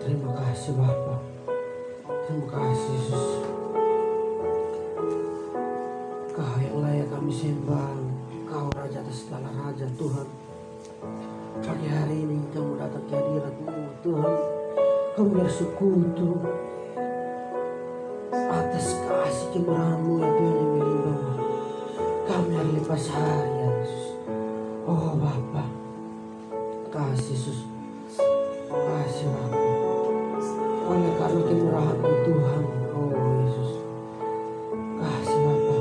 Terima kasih Bapa. Terima kasih Yesus. Kau yang layak kami sembah. Kau Raja atas segala Raja Tuhan. Pagi hari ini kami datang ke hadirat-Mu Tuhan. Kami bersekutu atas kasih kemurahan-Mu ya Tuhan yang melimpah. Kami hari lepas hari ya Yesus. Oh Bapa, kasih Yesus. Kasih Bapa. Oleh karena kemurahan-Mu Tuhan. Oh Yesus. Kasih Bapa.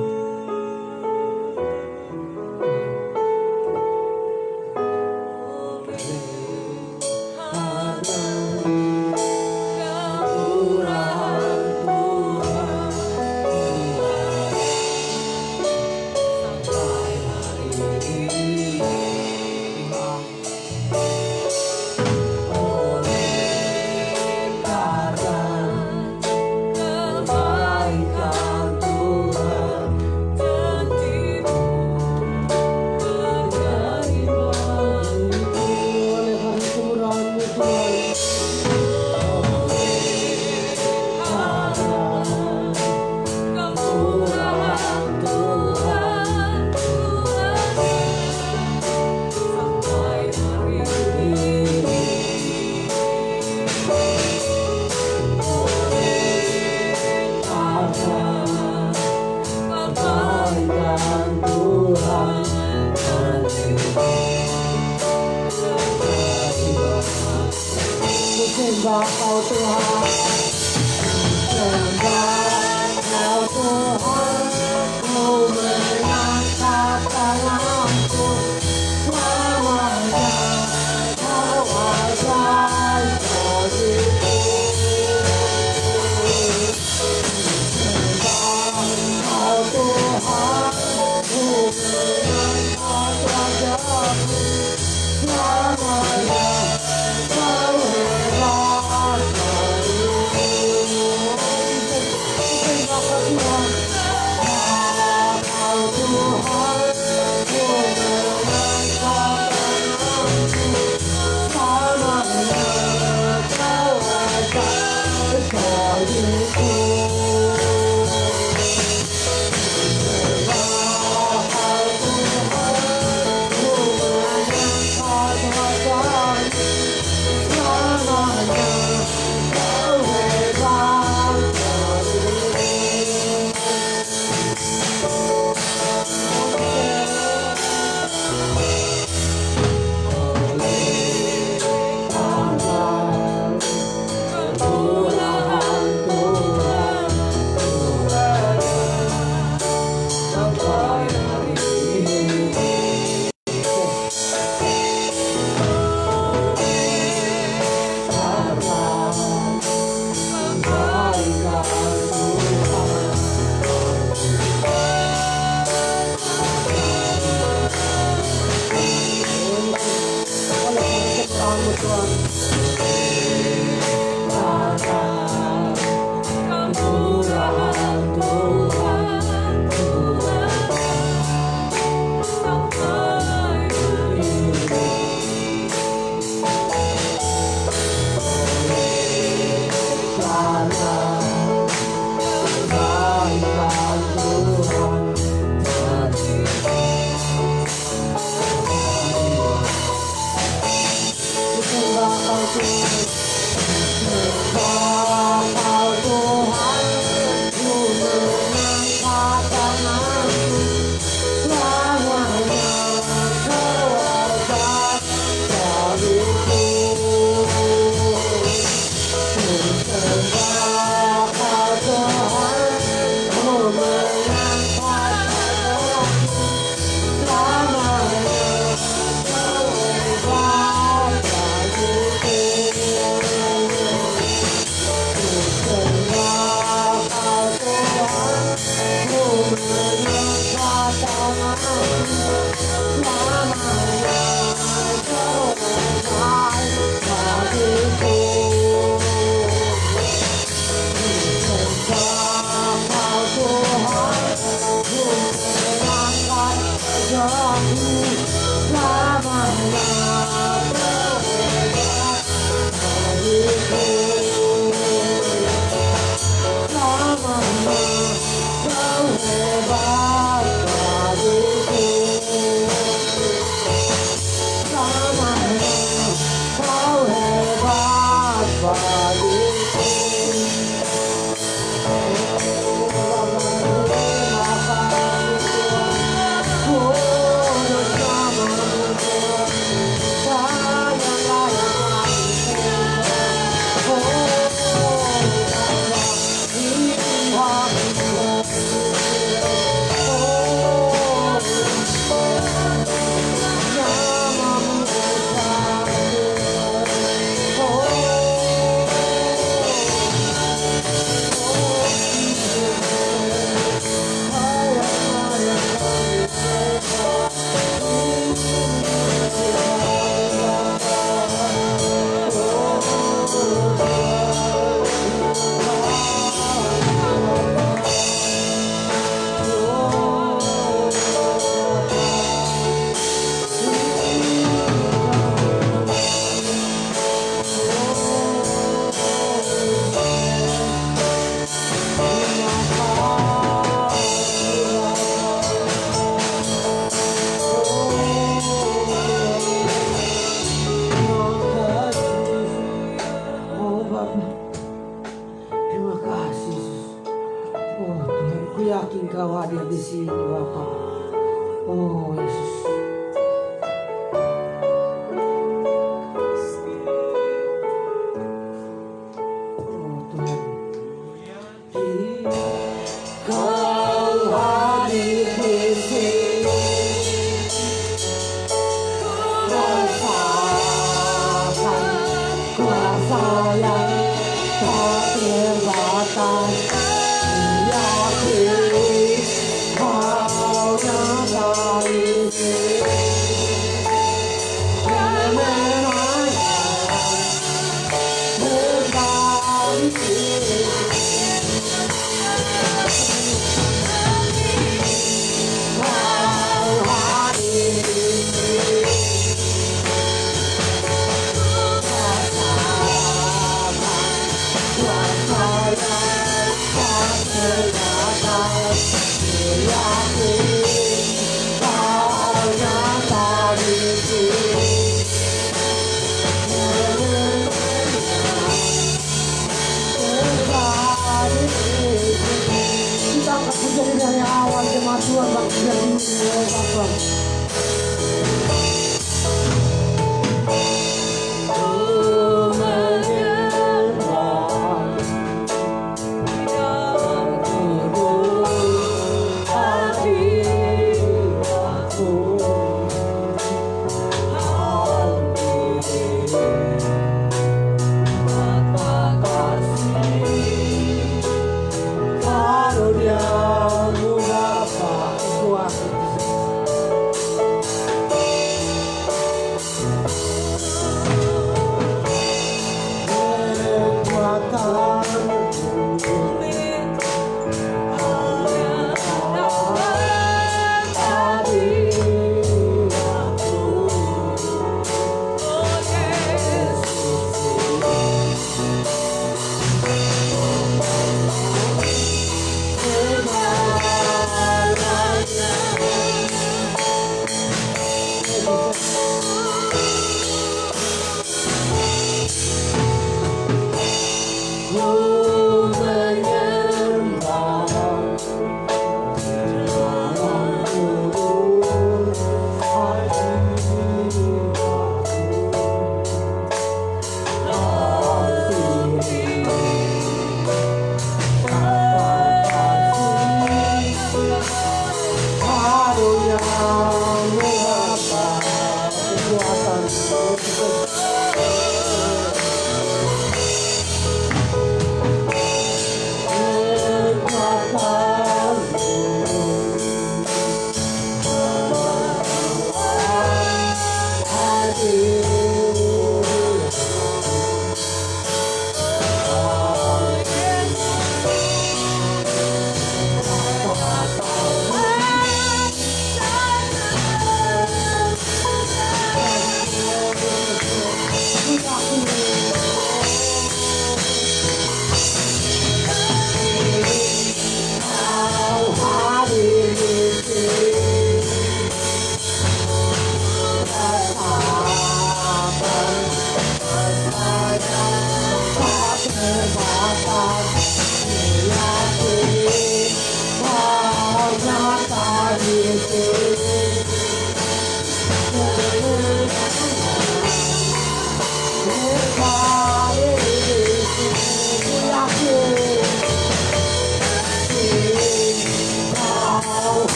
Sembah Kau Tuhan, sembah Kau Tuhan, Kau mengangkat tanganku, selamanya Kau ajaib bagiku. Sembah Kau Tuhan, Kau mengangkat wajahku, selamanya Kau hebat bagiku. Sembah Kau Tuhan, Kau Tuhan, Kau mengangkat tanganku, selamanya Kau ajaib bagiku. Engkau hadir di sini Bapa. Oh Yesus. Oh Tuhan. Kau hadir di sini. Rasakan kuasa yang tak terbatas. Yakin kau nyata di sini. Kita akan menjadi dari awal jemaat Tuhan bagi dunia Bapa.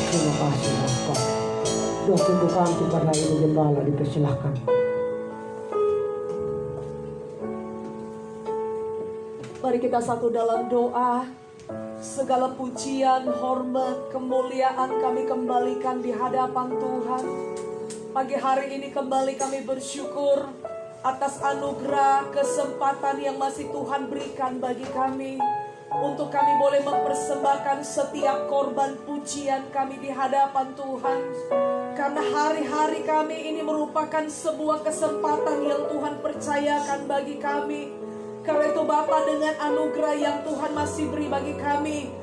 Terima kasih Bapak. Doa pembukaan kepada Ibu Gembala dipersilahkan. Mari kita satu dalam doa. Segala pujian, hormat, kemuliaan kami kembalikan di hadapan Tuhan. Pagi hari ini kembali kami bersyukur atas anugerah kesempatan yang masih Tuhan berikan bagi kami, untuk kami boleh mempersembahkan setiap korban pujian kami di hadapan Tuhan. Karena hari-hari kami ini merupakan sebuah kesempatan yang Tuhan percayakan bagi kami. Karena itu Bapa, dengan anugerah yang Tuhan masih beri bagi kami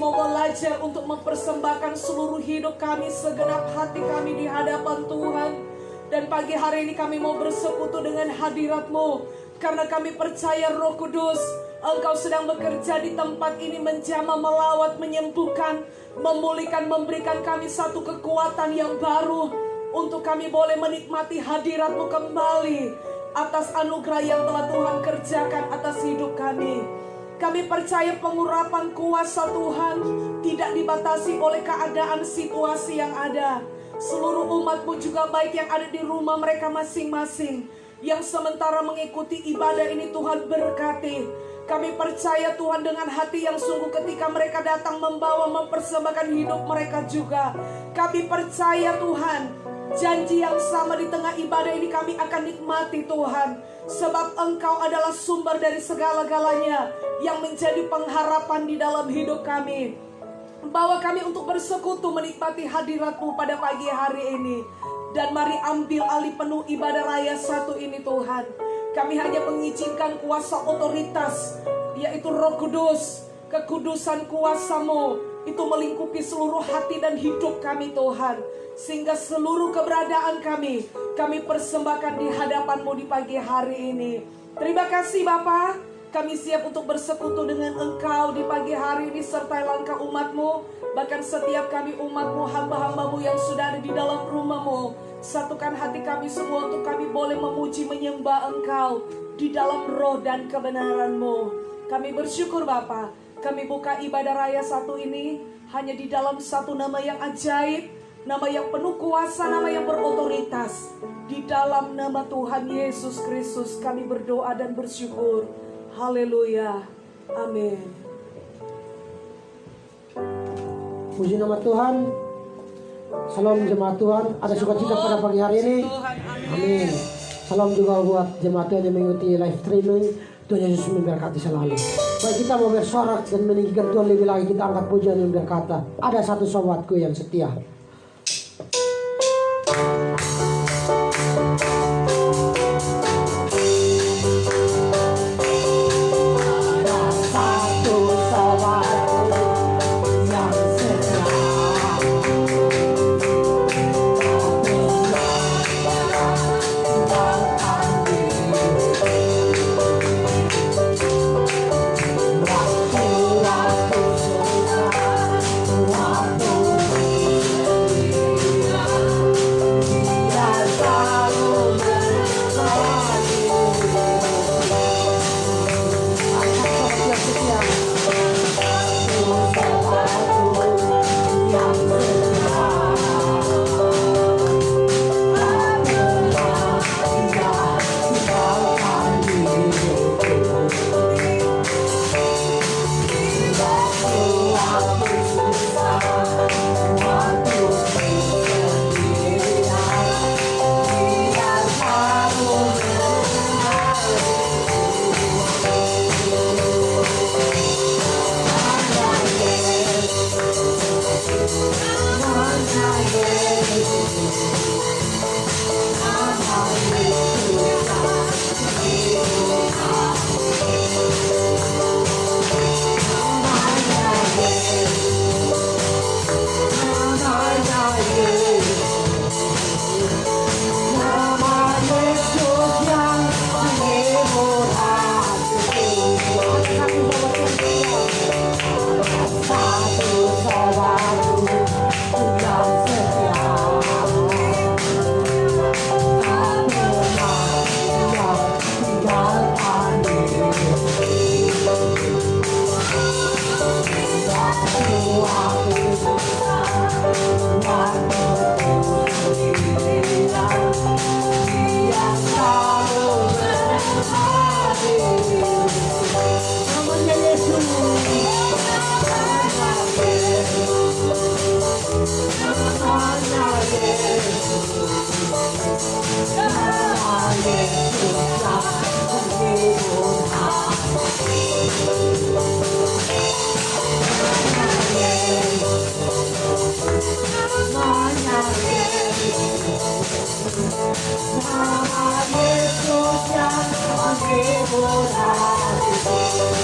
mau belajar untuk mempersembahkan seluruh hidup kami, segenap hati kami di hadapan Tuhan. Dan pagi hari ini kami mau bersekutu dengan hadirat-Mu, karena kami percaya Roh Kudus, Engkau sedang bekerja di tempat ini, menjamah, melawat, menyembuhkan, memulihkan, memberikan kami satu kekuatan yang baru, untuk kami boleh menikmati hadirat-Mu kembali, atas anugerah yang telah Tuhan kerjakan atas hidup kami. Kami percaya pengurapan kuasa Tuhan tidak dibatasi oleh keadaan situasi yang ada. Seluruh umat-Mu juga baik yang ada di rumah mereka masing-masing, yang sementara mengikuti ibadah ini, Tuhan berkati. Kami percaya Tuhan dengan hati yang sungguh, ketika mereka datang membawa, mempersembahkan hidup mereka juga. Kami percaya Tuhan, janji yang sama di tengah ibadah ini kami akan nikmati Tuhan. Sebab Engkau adalah sumber dari segala-galanya, yang menjadi pengharapan di dalam hidup kami. Bawa kami untuk bersekutu menikmati hadirat-Mu pada pagi hari ini. Dan mari ambil alih penuh ibadah raya satu ini Tuhan. Kami hanya mengizinkan kuasa otoritas, yaitu Roh Kudus, kekudusan kuasa-Mu itu melingkupi seluruh hati dan hidup kami Tuhan. Sehingga seluruh keberadaan kami persembahkan di hadapan-Mu di pagi hari ini. Terima kasih Bapa. Kami siap untuk bersekutu dengan Engkau di pagi hari ini, sertai langkah umat-Mu. Bahkan setiap kami umat-Mu, hamba-hamba-Mu yang sudah ada di dalam rumah-Mu, satukan hati kami semua untuk kami boleh memuji menyembah Engkau di dalam roh dan kebenaran-Mu. Kami bersyukur Bapa. Kami buka ibadah raya satu ini hanya di dalam satu nama yang ajaib, nama yang penuh kuasa, nama yang berotoritas. Di dalam nama Tuhan Yesus Kristus kami berdoa dan bersyukur. Haleluya. Amin. Puji nama Tuhan. Salam jemaat Tuhan. Ada sukacita pada pagi hari ini. Amin. Salam juga buat jemaat Tuhan yang mengikuti live streaming. Tuhan Yesus memberkati selalu. Baik, kita mau bersorak dan meninggikan Tuhan lebih lagi. Kita angkat pujian yang berkata, ada satu sobatku yang setia.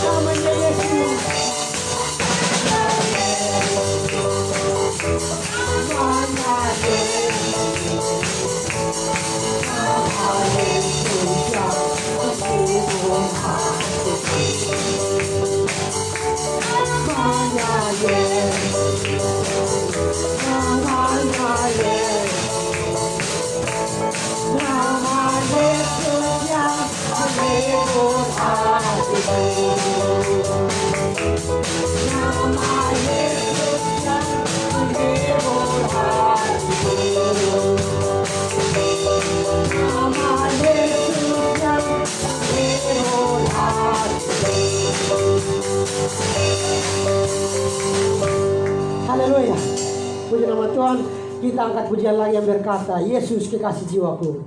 Namanya Yesus. Haleluya. Puji nama Tuhan. Kita angkat pujian lagi yang berkata, Yesus kekasih jiwaku.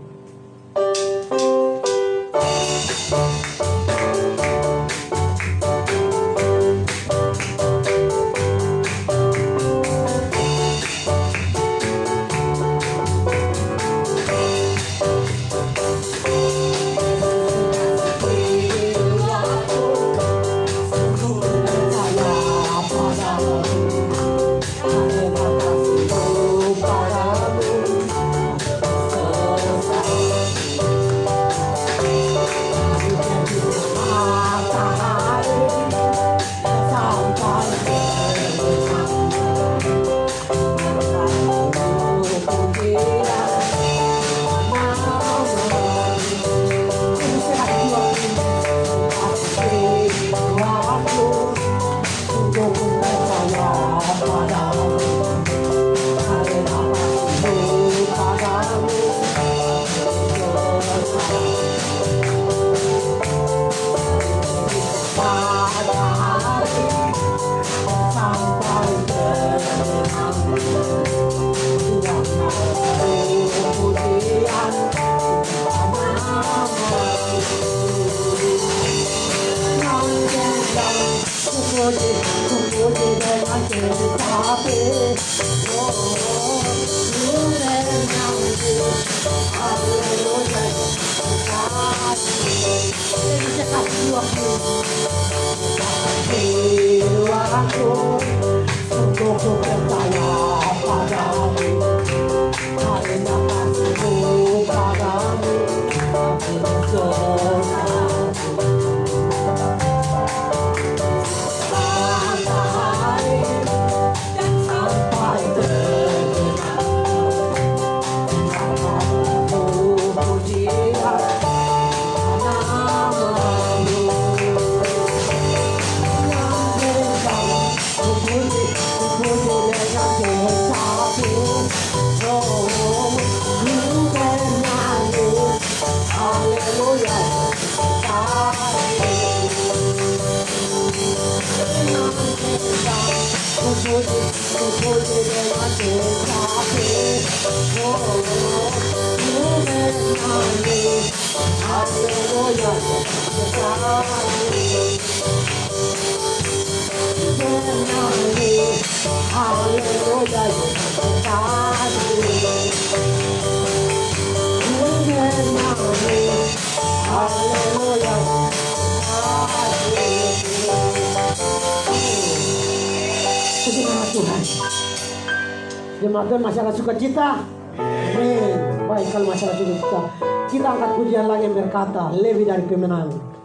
Jemaat Tuhan masih akan sukacita. Amin. Baik, kalau masih akan sukacita, kita angkat pujian lagi yang berkata, lebih dari kemenangan.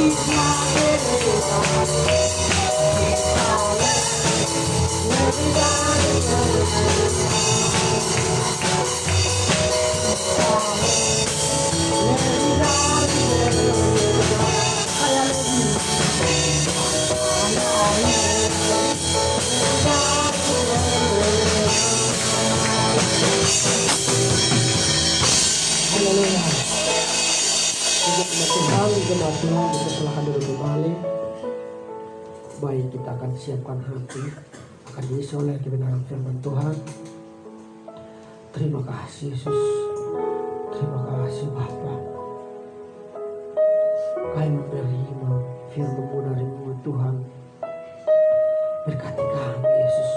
Haleluya. Jemaat Tuhan, kita silakan duduk kembali. Baik, kita akan siapkan hati, akan diisi oleh kebenaran firman Tuhan. Terima kasih Yesus, terima kasih Bapa. Kami menerima firman-Mu dari mulut Tuhan. Berkati kami Yesus.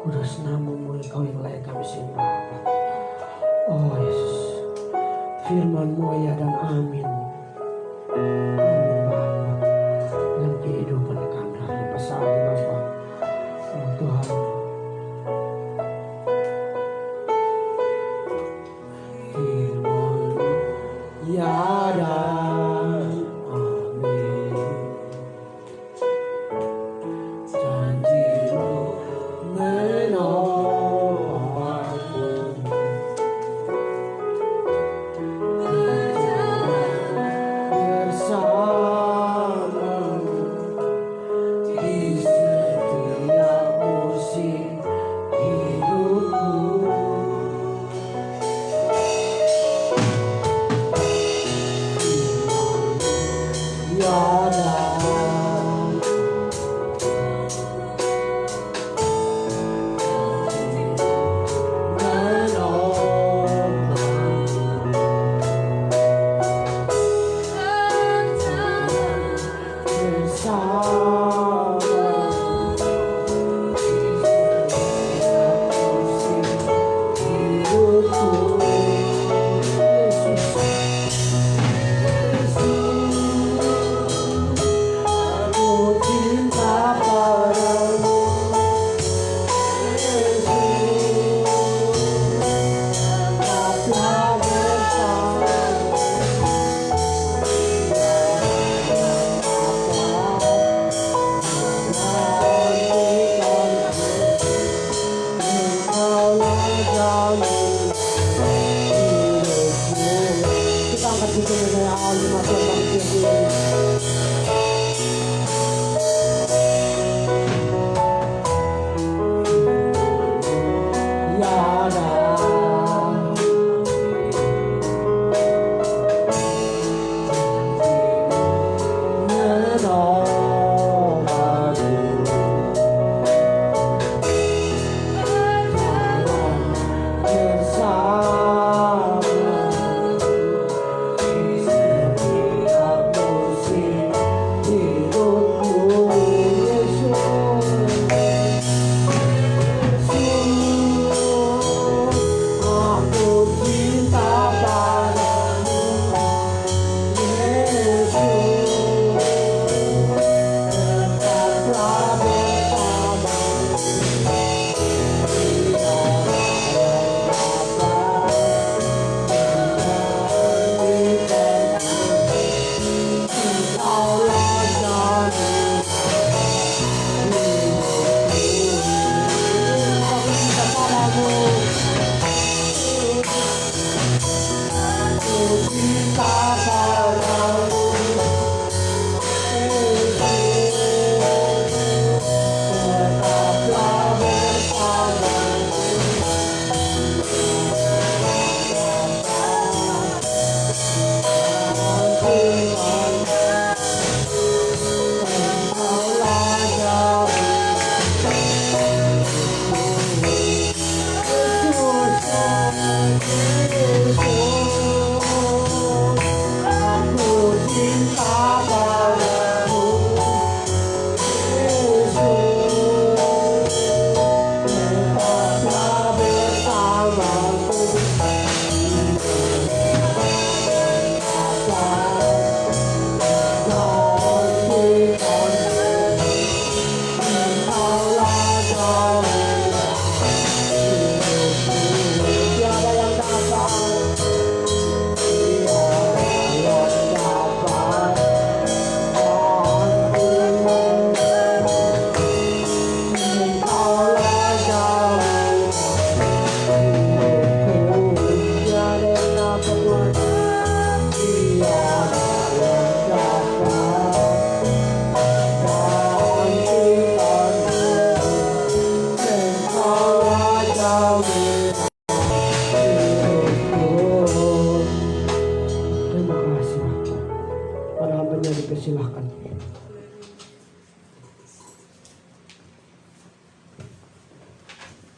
Kudus nama-Mu, Engkau yang layak kami sembah Bapa. Oh Yesus, firman-Mu ya dan amin. Amin Bapa. Dan kehidupan kami hari pasal Bapa. Oh Tuhan. Firman ya dan amin. Janji-Mu menopangku.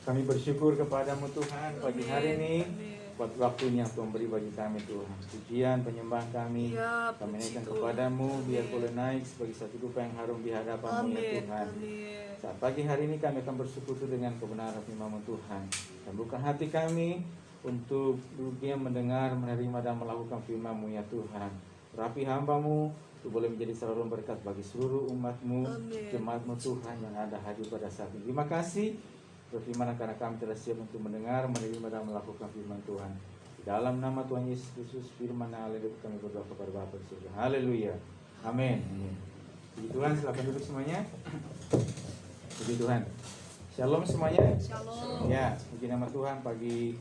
Kami bersyukur kepadamu Tuhan pagi hari ini buat waktunya Tuhan beri bagi kami Tuhan. Pujian penyembah kami Ya, kami puji naikkan Tuhan. kepadamu biar Amin. boleh naik sebagai satu dupa yang harum di hadapanmu ya Amin. Tuhan. Amin. Saat pagi hari ini kami akan bersekutu dengan kebenaran firman Tuhan. Dan buka hati kami untuk dunia mendengar, menerima dan melakukan firman-Mu ya Tuhan. Rapi hamba-Mu untuk boleh menjadi saluran berkat bagi seluruh umat-Mu, Amin. jemaat-Mu Tuhan yang ada hadir pada saat ini. Terima kasih berfirman karena kami telah siap untuk mendengar, menerima dan melakukan firman Tuhan. Di dalam nama Tuhan Yesus Kristus, firman haleluya kami berdoa kepada Bapa di surga. Haleluya. Amin. Puji Tuhan, silakan duduk semuanya. Puji Tuhan. Shalom semuanya. Shalom. Ya, puji nama Tuhan pagi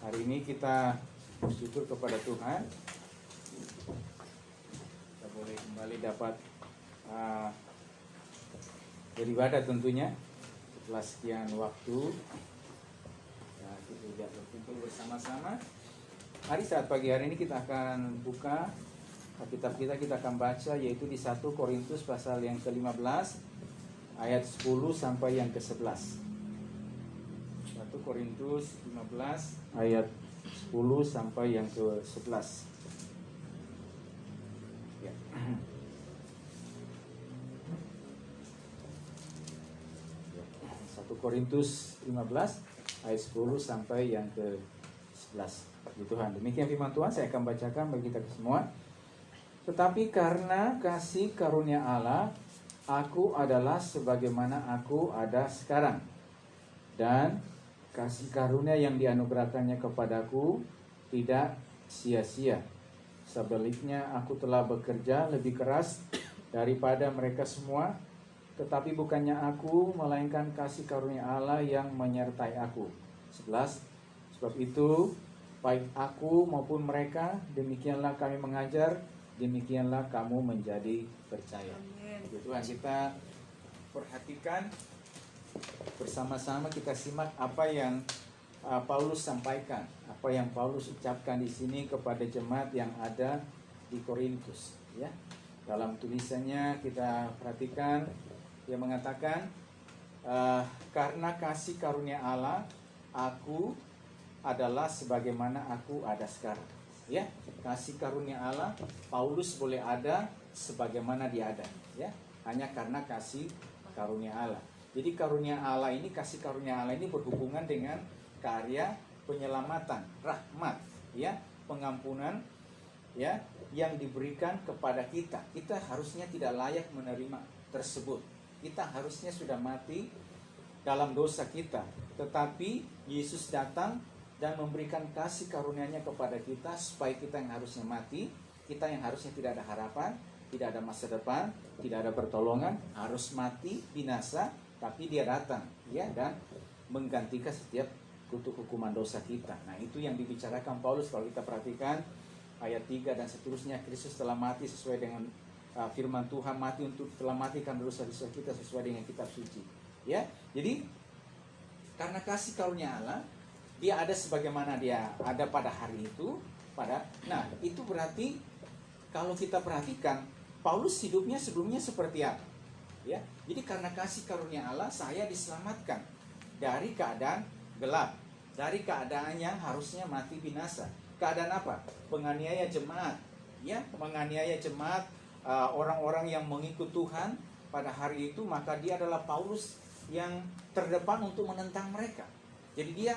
hari ini kita bersyukur kepada Tuhan. Kita boleh kembali dapat beribadah tentunya setelah sekian waktu. Ya, kita tidak berkumpul bersama-sama. Hari saat pagi hari ini kita akan buka kitab kita akan baca yaitu di 1 Korintus pasal yang ke-15 ayat 10 sampai yang ke-11. 1 Korintus 15 ayat 10 sampai yang ke-11. Ya. 1 Korintus 15 ayat 10 sampai yang ke-11. Tuhan, demikian firman Tuhan, saya akan bacakan bagi kita semua. Tetapi karena kasih karunia Allah, aku adalah sebagaimana aku ada sekarang. Dan kasih karunia yang dianugerahkannya kepadaku tidak sia-sia. Sebaliknya aku telah bekerja lebih keras daripada mereka semua. Tetapi bukannya aku, melainkan kasih karunia Allah yang menyertai aku. 11. Sebab itu, baik aku maupun mereka, demikianlah kami mengajar, demikianlah kamu menjadi percaya. Amin. Tuhan, kita perhatikan bersama-sama, kita simak apa yang Paulus sampaikan, apa yang Paulus ucapkan di sini kepada jemaat yang ada di Korintus. Ya, dalam tulisannya kita perhatikan, dia mengatakan, karena kasih karunia Allah, aku adalah sebagaimana aku ada sekarang. Ya, kasih karunia Allah, Paulus boleh ada sebagaimana dia ada. Ya, hanya karena kasih karunia Allah. Jadi karunia Allah ini, kasih karunia Allah ini berhubungan dengan karya penyelamatan, rahmat, ya, pengampunan, ya, yang diberikan kepada kita. Kita harusnya tidak layak menerima tersebut. Kita harusnya sudah mati dalam dosa kita. Tetapi Yesus datang dan memberikan kasih karunia-Nya kepada kita supaya kita yang harusnya mati, kita yang harusnya tidak ada harapan, tidak ada masa depan, tidak ada pertolongan, harus mati binasa, tapi Dia datang, ya, dan menggantikan setiap kutuk hukuman dosa kita. Nah, itu yang dibicarakan Paulus kalau kita perhatikan ayat 3 dan seterusnya. Kristus telah mati sesuai dengan firman Tuhan, telah matikan dosa-dosa kita sesuai dengan kitab suci. Ya, jadi karena kasih karunia Allah, Dia ada sebagaimana Dia ada pada hari itu. Nah, itu berarti kalau kita perhatikan Paulus hidupnya sebelumnya seperti apa? Ya, jadi karena kasih karunia Allah, saya diselamatkan dari keadaan gelap, dari keadaan yang harusnya mati binasa. Keadaan apa? Penganiaya jemaat, ya, menganiaya jemaat, orang-orang yang mengikut Tuhan pada hari itu, maka dia adalah Paulus yang terdepan untuk menentang mereka. Jadi dia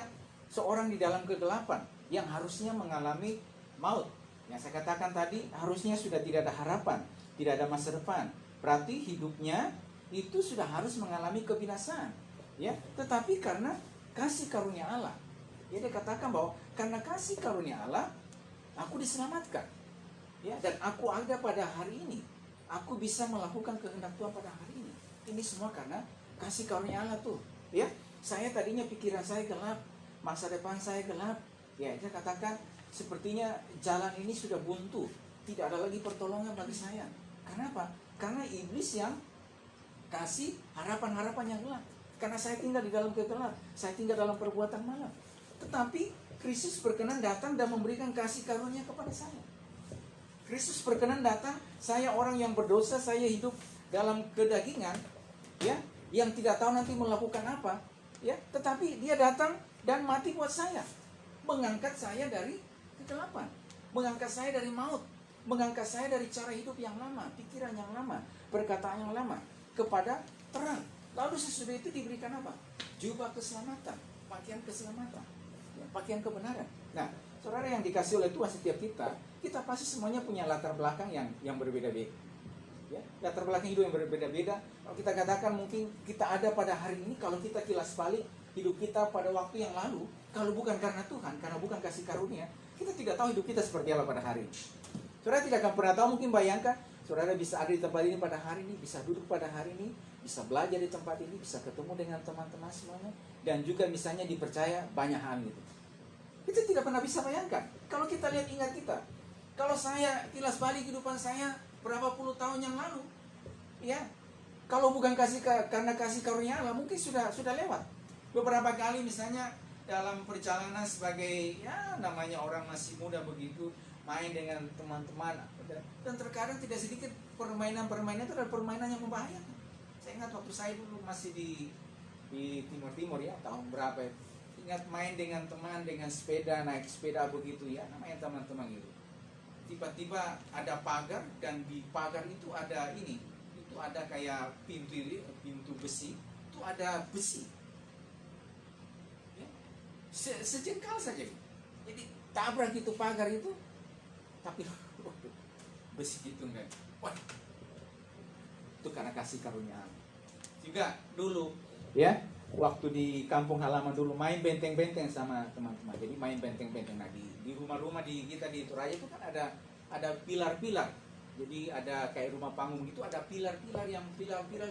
seorang di dalam kegelapan yang harusnya mengalami maut. Yang saya katakan tadi, harusnya sudah tidak ada harapan, tidak ada masa depan. Berarti hidupnya itu sudah harus mengalami kebinasaan. Ya, tetapi karena kasih karunia Allah, dia katakan bahwa karena kasih karunia Allah, aku diselamatkan. Ya, dan aku ada pada hari ini. Aku bisa melakukan kehendak Tuhan pada hari ini. Ini semua karena kasih karunia Allah tuh. Ya, saya tadinya pikiran saya gelap, masa depan saya gelap. Ya, dia katakan sepertinya jalan ini sudah buntu, tidak ada lagi pertolongan bagi saya. Kenapa? Karena iblis yang kasih harapan-harapan yang gelap. Karena saya tinggal di dalam kegelap, saya tinggal dalam perbuatan malam. Tetapi Kristus berkenan datang dan memberikan kasih karunia kepada saya. Kristus berkenan datang, saya orang yang berdosa, saya hidup dalam kedagingan, ya, yang tidak tahu nanti melakukan apa. Ya, tetapi dia datang dan mati buat saya, mengangkat saya dari kegelapan, mengangkat saya dari maut, mengangkat saya dari cara hidup yang lama, pikiran yang lama, perkataan yang lama, kepada terang. Lalu sesudah itu diberikan apa? Jubah keselamatan, pakaian keselamatan, ya, pakaian kebenaran. Nah, saudara yang dikasih oleh Tuhan, setiap kita pasti semuanya punya latar belakang yang berbeda-beda. Ya, latar belakang hidup yang berbeda-beda. Kalau kita katakan mungkin kita ada pada hari ini, kalau kita kilas balik hidup kita pada waktu yang lalu, kalau bukan karena Tuhan, karena bukan kasih karunia, kita tidak tahu hidup kita seperti apa pada hari ini. Saudara tidak akan pernah tahu, mungkin bayangkan, saudara bisa ada di tempat ini pada hari ini, bisa duduk pada hari ini, bisa belajar di tempat ini, bisa ketemu dengan teman-teman semuanya, dan juga misalnya dipercaya banyak hal itu. Kita tidak pernah bisa bayangkan. Kalau kita lihat, ingat kita, kalau saya kilas balik kehidupan saya berapa puluh tahun yang lalu, ya, kalau bukan karena kasih karunia Allah, mungkin sudah lewat. Beberapa kali misalnya dalam perjalanan sebagai, ya, namanya orang masih muda begitu, main dengan teman-teman, dan terkadang tidak sedikit permainan-permainan itu adalah permainan yang membahayakan. Saya ingat waktu saya dulu masih di Timur ya, tahun berapa ya, ingat main dengan teman, dengan sepeda, naik sepeda begitu ya, namanya teman-teman gitu. Tiba-tiba ada pagar, dan di pagar itu ada itu ada kayak pintu besi, itu ada besi, ya, sejengkal saja, jadi tabrak itu pagar itu, tapi besi itu enggak, wah, itu karena kasih karunia. Juga dulu, ya, waktu di kampung halaman dulu main benteng-benteng sama teman-teman. Jadi main benteng-benteng. Nah, di rumah-rumah kita di Toraja itu kan ada pilar-pilar. Jadi ada kayak rumah panggung itu, ada pilar-pilar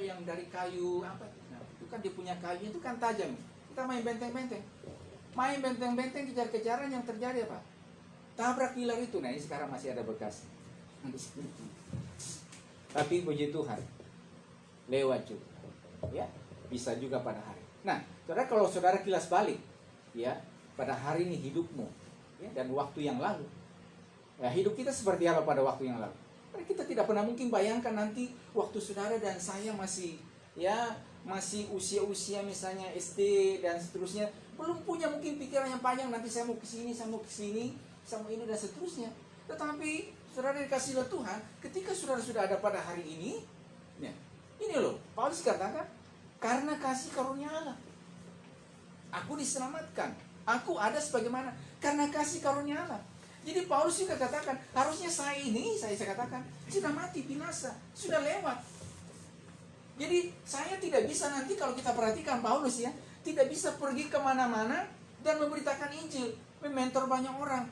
yang dari kayu apa? Nah, itu kan dia punya kayu itu kan tajam. Kita main benteng-benteng. Main benteng-benteng, kejar-kejaran, yang terjadi apa? Tabrak pilar itu. Nah, ini sekarang masih ada bekas. Tapi puji Tuhan, lewat juga. Ya, bisa juga pada hari. Nah, saudara, kalau saudara kilas balik, ya, pada hari ini hidupmu, ya, dan waktu yang lalu, ya, hidup kita seperti apa pada waktu yang lalu? Karena kita tidak pernah mungkin bayangkan nanti waktu saudara dan saya masih usia-usia misalnya SD dan seterusnya, belum punya mungkin pikiran yang panjang, nanti saya mau ke sini, saya mau ini dan seterusnya. Tetapi saudara dikasih oleh Tuhan, ketika saudara sudah ada pada hari ini, ya, ini loh, Paulus katakan, karena kasih karunia Allah, aku diselamatkan, aku ada sebagaimana karena kasih karunia Allah. Jadi Paulus juga katakan, harusnya saya katakan sudah mati, binasa, sudah lewat. Jadi saya tidak bisa nanti, kalau kita perhatikan Paulus ya, tidak bisa pergi kemana-mana dan memberitakan Injil, mementor banyak orang,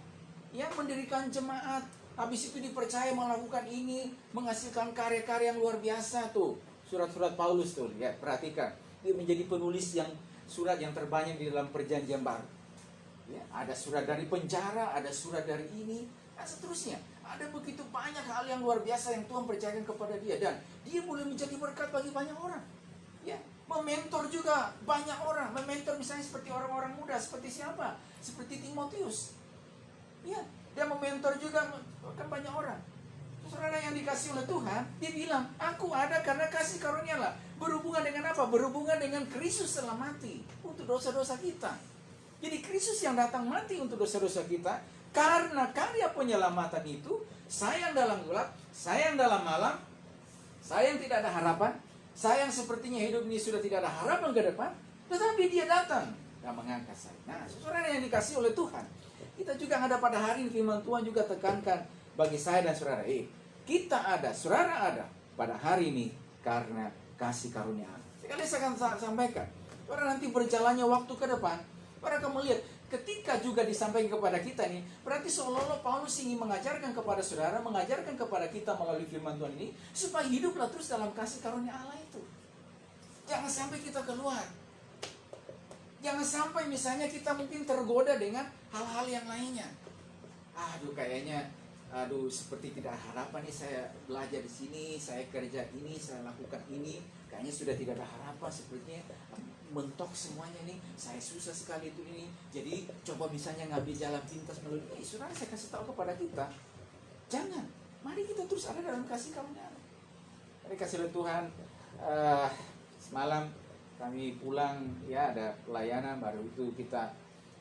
ya, mendirikan jemaat, habis itu dipercaya melakukan ini, menghasilkan karya-karya yang luar biasa tuh. Surat-surat Paulus tuh, ya, perhatikan. Dia menjadi penulis surat yang terbanyak di dalam perjanjian baru. Ya, ada surat dari penjara, ada surat dari ini, dan seterusnya. Ada begitu banyak hal yang luar biasa yang Tuhan percayakan kepada dia, dan dia boleh menjadi berkat bagi banyak orang. Ya, mementor juga banyak orang. Mementor misalnya seperti orang-orang muda, seperti siapa? Seperti Timotius. Ya, dia mementor juga kan banyak orang. Saudara yang dikasih oleh Tuhan, dia bilang, aku ada karena kasih karunia Allah. Berhubungan dengan apa? Berhubungan dengan Kristus telah mati untuk dosa-dosa kita. Jadi Kristus yang datang mati untuk dosa-dosa kita, karena karya penyelamatan itu, saya yang dalam gelap, saya yang dalam malam, saya yang tidak ada harapan, saya yang sepertinya hidup ini sudah tidak ada harapan ke depan, tetapi dia datang dan mengangkat saya. Nah, saudara yang dikasih oleh Tuhan, kita juga ada pada hari ini, firman Tuhan juga tekankan bagi saya dan saudara, kita ada, saudara ada pada hari ini karena kasih karunia Allah. Sekali saya akan sampaikan, saudara, nanti berjalannya waktu ke depan, saudara akan melihat ketika juga disampaikan kepada kita nih, berarti seolah-olah Paulus ingin mengajarkan kepada saudara, mengajarkan kepada kita melalui firman Tuhan ini, supaya hiduplah terus dalam kasih karunia Allah itu. Jangan sampai kita keluar. Jangan sampai misalnya kita mungkin tergoda dengan hal-hal yang lainnya. Aduh, seperti tidak ada harapan nih, saya belajar di sini, saya kerja ini, saya lakukan ini, kayaknya sudah tidak ada harapan, sepertinya mentok semuanya nih, saya susah sekali itu ini. Jadi coba misalnya ngambil jalan pintas melalui ini. Saudara, saya kasih tahu kepada kita, jangan, mari kita terus ada dalam kasih karunia. Mari kasih oleh Tuhan. Semalam kami kami pulang, ya ada pelayanan, baru itu kita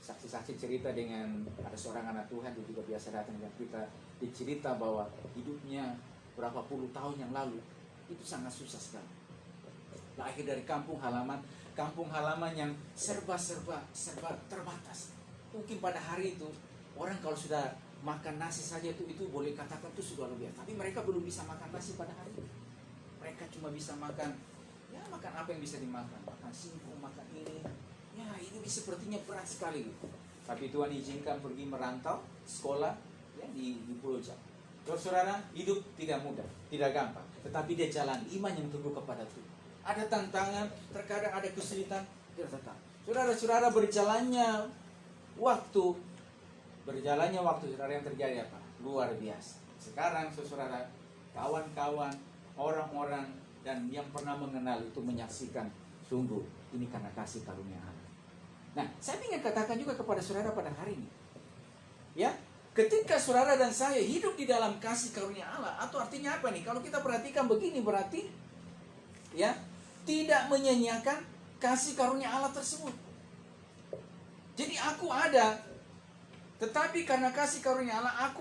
saksi-saksi cerita dengan ada seorang anak Tuhan yang juga biasa datang dengan kita, dicerita bahwa hidupnya berapa puluh tahun yang lalu itu sangat susah sekali. Lahir dari kampung halaman yang serba terbatas. Mungkin pada hari itu orang kalau sudah makan nasi saja itu boleh katakan itu sudah luar biasa. Tapi mereka belum bisa makan nasi pada hari itu. Mereka cuma bisa makan apa yang bisa dimakan, makan singkong, makan ini. Ya ini sepertinya berat sekali gitu. Tapi Tuhan izinkan pergi merantau sekolah ya di Pulau Jawa. Saudara, hidup tidak mudah, tidak gampang, tetapi dia jalan iman yang teguh kepada Tuhan. Ada tantangan, terkadang ada kesulitan, tidak tetap. Saudara-saudara, berjalannya waktu saudara, yang terjadi apa? Luar biasa. Sekarang saudara, kawan-kawan, orang-orang dan yang pernah mengenal itu menyaksikan, sungguh ini karena kasih karunia Allah. Nah, saya ingin katakan juga kepada saudara pada hari ini, ya, ketika saudara dan saya hidup di dalam kasih karunia Allah, atau artinya apa nih? Kalau kita perhatikan begini, berarti ya tidak menyanyiakan kasih karunia Allah tersebut. Jadi aku ada, tetapi karena kasih karunia Allah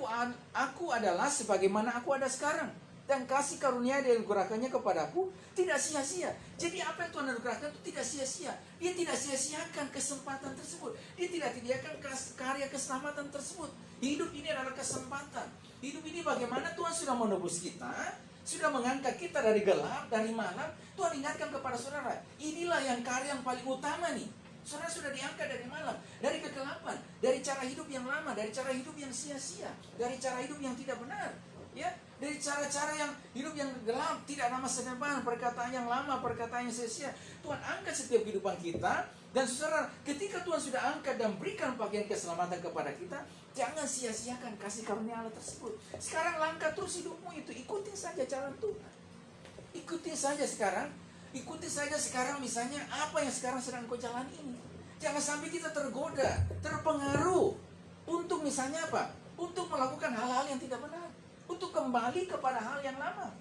aku adalah sebagaimana aku ada sekarang. Dan kasih karunia dia anugerahkannya kepadaku tidak sia-sia. Jadi apa yang Tuhan anugerahkan itu tidak sia-sia. Dia tidak sia-siakan kesempatan tersebut. Dia tidak sia-siakan karya keselamatan tersebut. Hidup ini adalah kesempatan. Hidup ini bagaimana Tuhan sudah menebus kita, sudah mengangkat kita dari gelap, dari malam. Tuhan ingatkan kepada saudara, inilah yang karya yang paling utama nih. Saudara sudah diangkat dari malam, dari kegelapan, dari cara hidup yang lama, dari cara hidup yang sia-sia, dari cara hidup yang tidak benar. Ya, dari cara-cara yang hidup yang gelap, tidak ada masa depan, perkataan yang lama, perkataan yang sia-sia. Tuhan angkat setiap kehidupan kita. Dan saudara, ketika Tuhan sudah angkat dan berikan bagian keselamatan kepada kita, jangan sia-siakan kasih karunia Allah tersebut. Sekarang langkah terus hidupmu itu, ikuti saja jalan Tuhan. Ikuti saja sekarang misalnya apa yang sekarang sedang kau jalani ini. Jangan sampai kita tergoda, terpengaruh untuk misalnya apa? Untuk melakukan hal-hal yang tidak benar. Untuk kembali kepada hal yang lama.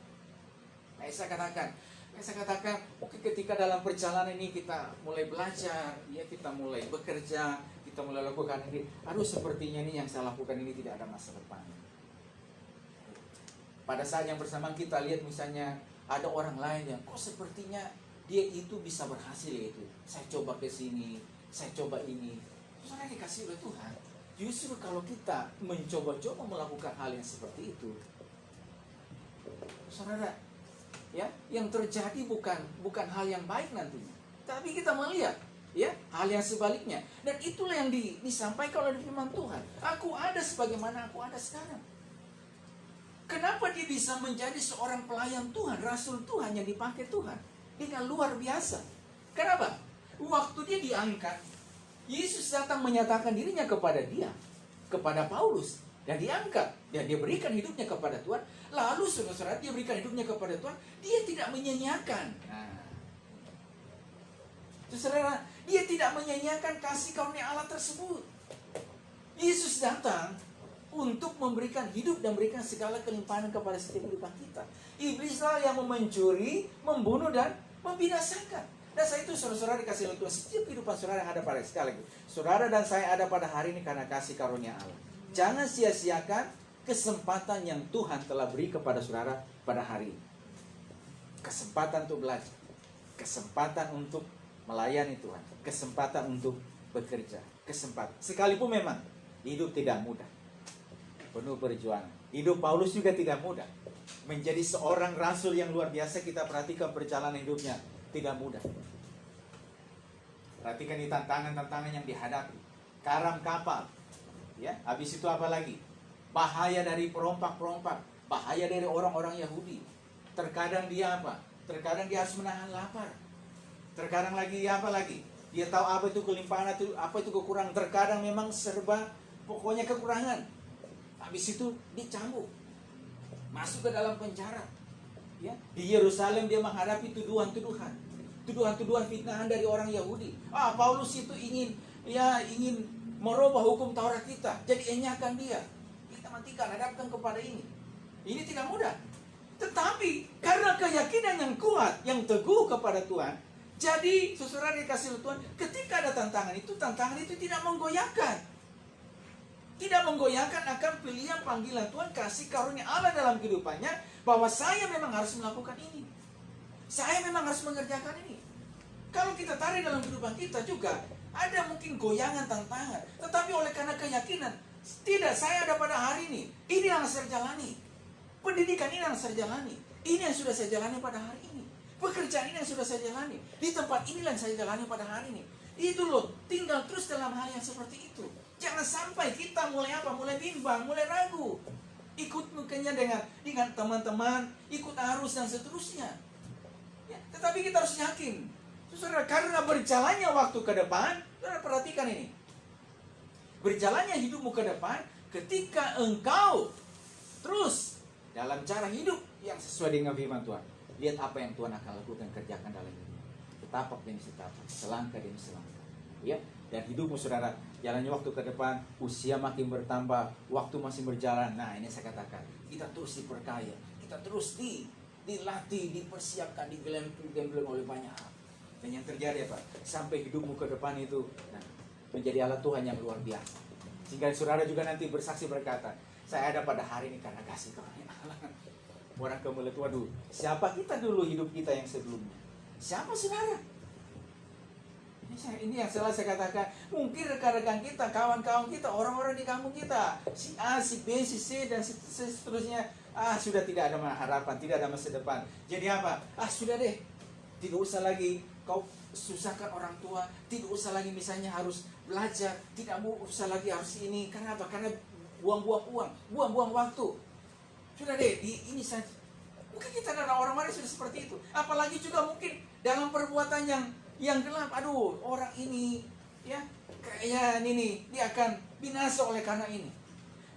Nah, saya katakan, oke, ketika dalam perjalanan ini kita mulai belajar, ya kita mulai bekerja, kita mulai lakukan ini. Aduh, sepertinya ini yang saya lakukan ini tidak ada masa depan. Pada saat yang bersamaan kita lihat misalnya ada orang lain yang kok sepertinya dia itu bisa berhasil yaitu. Saya coba ke sini, saya coba ini. Saudara dikasih oleh Tuhan. Justru kalau kita mencoba-coba melakukan hal yang seperti itu, saudara, ya, yang terjadi bukan hal yang baik nantinya, tapi kita melihat, ya, hal yang sebaliknya. Dan itulah yang disampaikan oleh firman Tuhan. Aku ada sebagaimana aku ada sekarang. Kenapa dia bisa menjadi seorang pelayan Tuhan, rasul Tuhan yang dipakai Tuhan dengan luar biasa? Kenapa? Waktu dia diangkat, Yesus datang menyatakan dirinya kepada dia, kepada Paulus, dan diangkat, dan dia berikan hidupnya kepada Tuhan. Lalu saudara-saudara, dia berikan hidupnya kepada Tuhan, dia tidak menyanyiakan. Nah, saudara, dia tidak menyanyiakan kasih karunia Allah tersebut. Yesus datang untuk memberikan hidup dan memberikan segala kelimpahan kepada setiap kehidupan kita. Iblislah yang mencuri, membunuh, dan membinasakan. Dan saya itu saudara-saudara dikasih oleh Tuhan. Setiap kehidupan saudara yang ada pada sekali lagi, saudara dan saya ada pada hari ini karena kasih karunia Allah. Jangan sia-siakan kesempatan yang Tuhan telah beri kepada saudara pada hari ini. Kesempatan untuk belajar, kesempatan untuk melayani Tuhan, kesempatan untuk bekerja, kesempatan. Sekalipun memang hidup tidak mudah, penuh perjuangan. Hidup Paulus juga tidak mudah. Menjadi seorang rasul yang luar biasa, kita perhatikan perjalanan hidupnya. Tidak mudah. Perhatikan di tantangan-tantangan yang dihadapi. Karam kapal. Ya, habis itu apa lagi? Bahaya dari perompak-perompak. Bahaya dari orang-orang Yahudi. Terkadang dia apa? Terkadang dia harus menahan lapar. Terkadang lagi apa lagi? Dia tahu apa itu kelimpahan, apa itu kekurangan. Terkadang memang serba pokoknya kekurangan. Habis itu dicambuk. Masuk ke dalam penjara. Ya, di Yerusalem dia menghadapi tuduhan-tuduhan fitnahan dari orang Yahudi. Paulus itu ingin merubah hukum Taurat kita, jadi enyakan dia. Kita matikan, hadapkan kepada ini. Ini tidak mudah. Tetapi karena keyakinan yang kuat, yang teguh kepada Tuhan, Jadi, saudara dikasih oleh Tuhan, ketika ada tantangan itu tidak menggoyahkan. Tidak menggoyahkan akan pilihan panggilan Tuhan, kasih karunia Allah dalam kehidupannya, bahwa saya memang harus melakukan ini. Saya memang harus mengerjakan ini. Kalau kita tarik dalam kehidupan kita juga, ada mungkin goyangan, tantangan. Tetapi oleh karena keyakinan, tidak, saya ada pada hari ini yang saya jalani. Pendidikan ini yang saya jalani. Ini yang sudah saya jalani pada hari ini. Pekerjaan ini yang sudah saya jalani. Di tempat inilah yang saya jalani pada hari ini. Itu loh, tinggal terus dalam hal yang seperti itu. Jangan sampai kita mulai apa? Mulai bimbang, mulai ragu. Ikut mungkinnya dengan teman-teman, ikut arus dan seterusnya. Ya, tetapi kita harus yakin. Saudara, karena berjalannya waktu ke depan, saudara perhatikan ini. Berjalannya hidupmu ke depan, ketika engkau terus dalam cara hidup yang sesuai dengan firman Tuhan. Lihat apa yang Tuhan akan lakukan, kerjakan dalam hidup. Setapak demi setapak, selangkah demi selangkah. Ya, dan hidupmu saudara, jalannya waktu ke depan, usia makin bertambah, waktu masih berjalan. Nah, ini saya katakan, kita terus diperkaya, kita terus dilatih, dipersiapkan, digelem-gelem oleh banyak hal. Dan yang terjadi apa? Sampai hidupmu ke depan itu menjadi alat Tuhan yang luar biasa. Sehingga saudara juga nanti bersaksi berkata, saya ada pada hari ini karena kasih karunia Allah. Orang kemuliaan, waduh, siapa kita dulu hidup kita yang sebelumnya? Siapa saudara? Ini yang selalu saya katakan, mungkin rekan-rekan kita, kawan-kawan kita, orang-orang di kampung kita, si A, si B, si C, dan seterusnya, sudah tidak ada harapan, tidak ada masa depan. Jadi apa? Sudah deh, tidak usah lagi kau susahkan orang tua, tidak usah lagi misalnya harus belajar, tidak usah lagi harus ini. Karena apa? Karena buang-buang uang, buang-buang waktu. Sudah deh, ini saja. Mungkin kita ada orang-orang sudah seperti itu. Apalagi juga mungkin dalam perbuatan yang gelap. Aduh, orang ini ya kayak ini dia akan binasa oleh karena ini.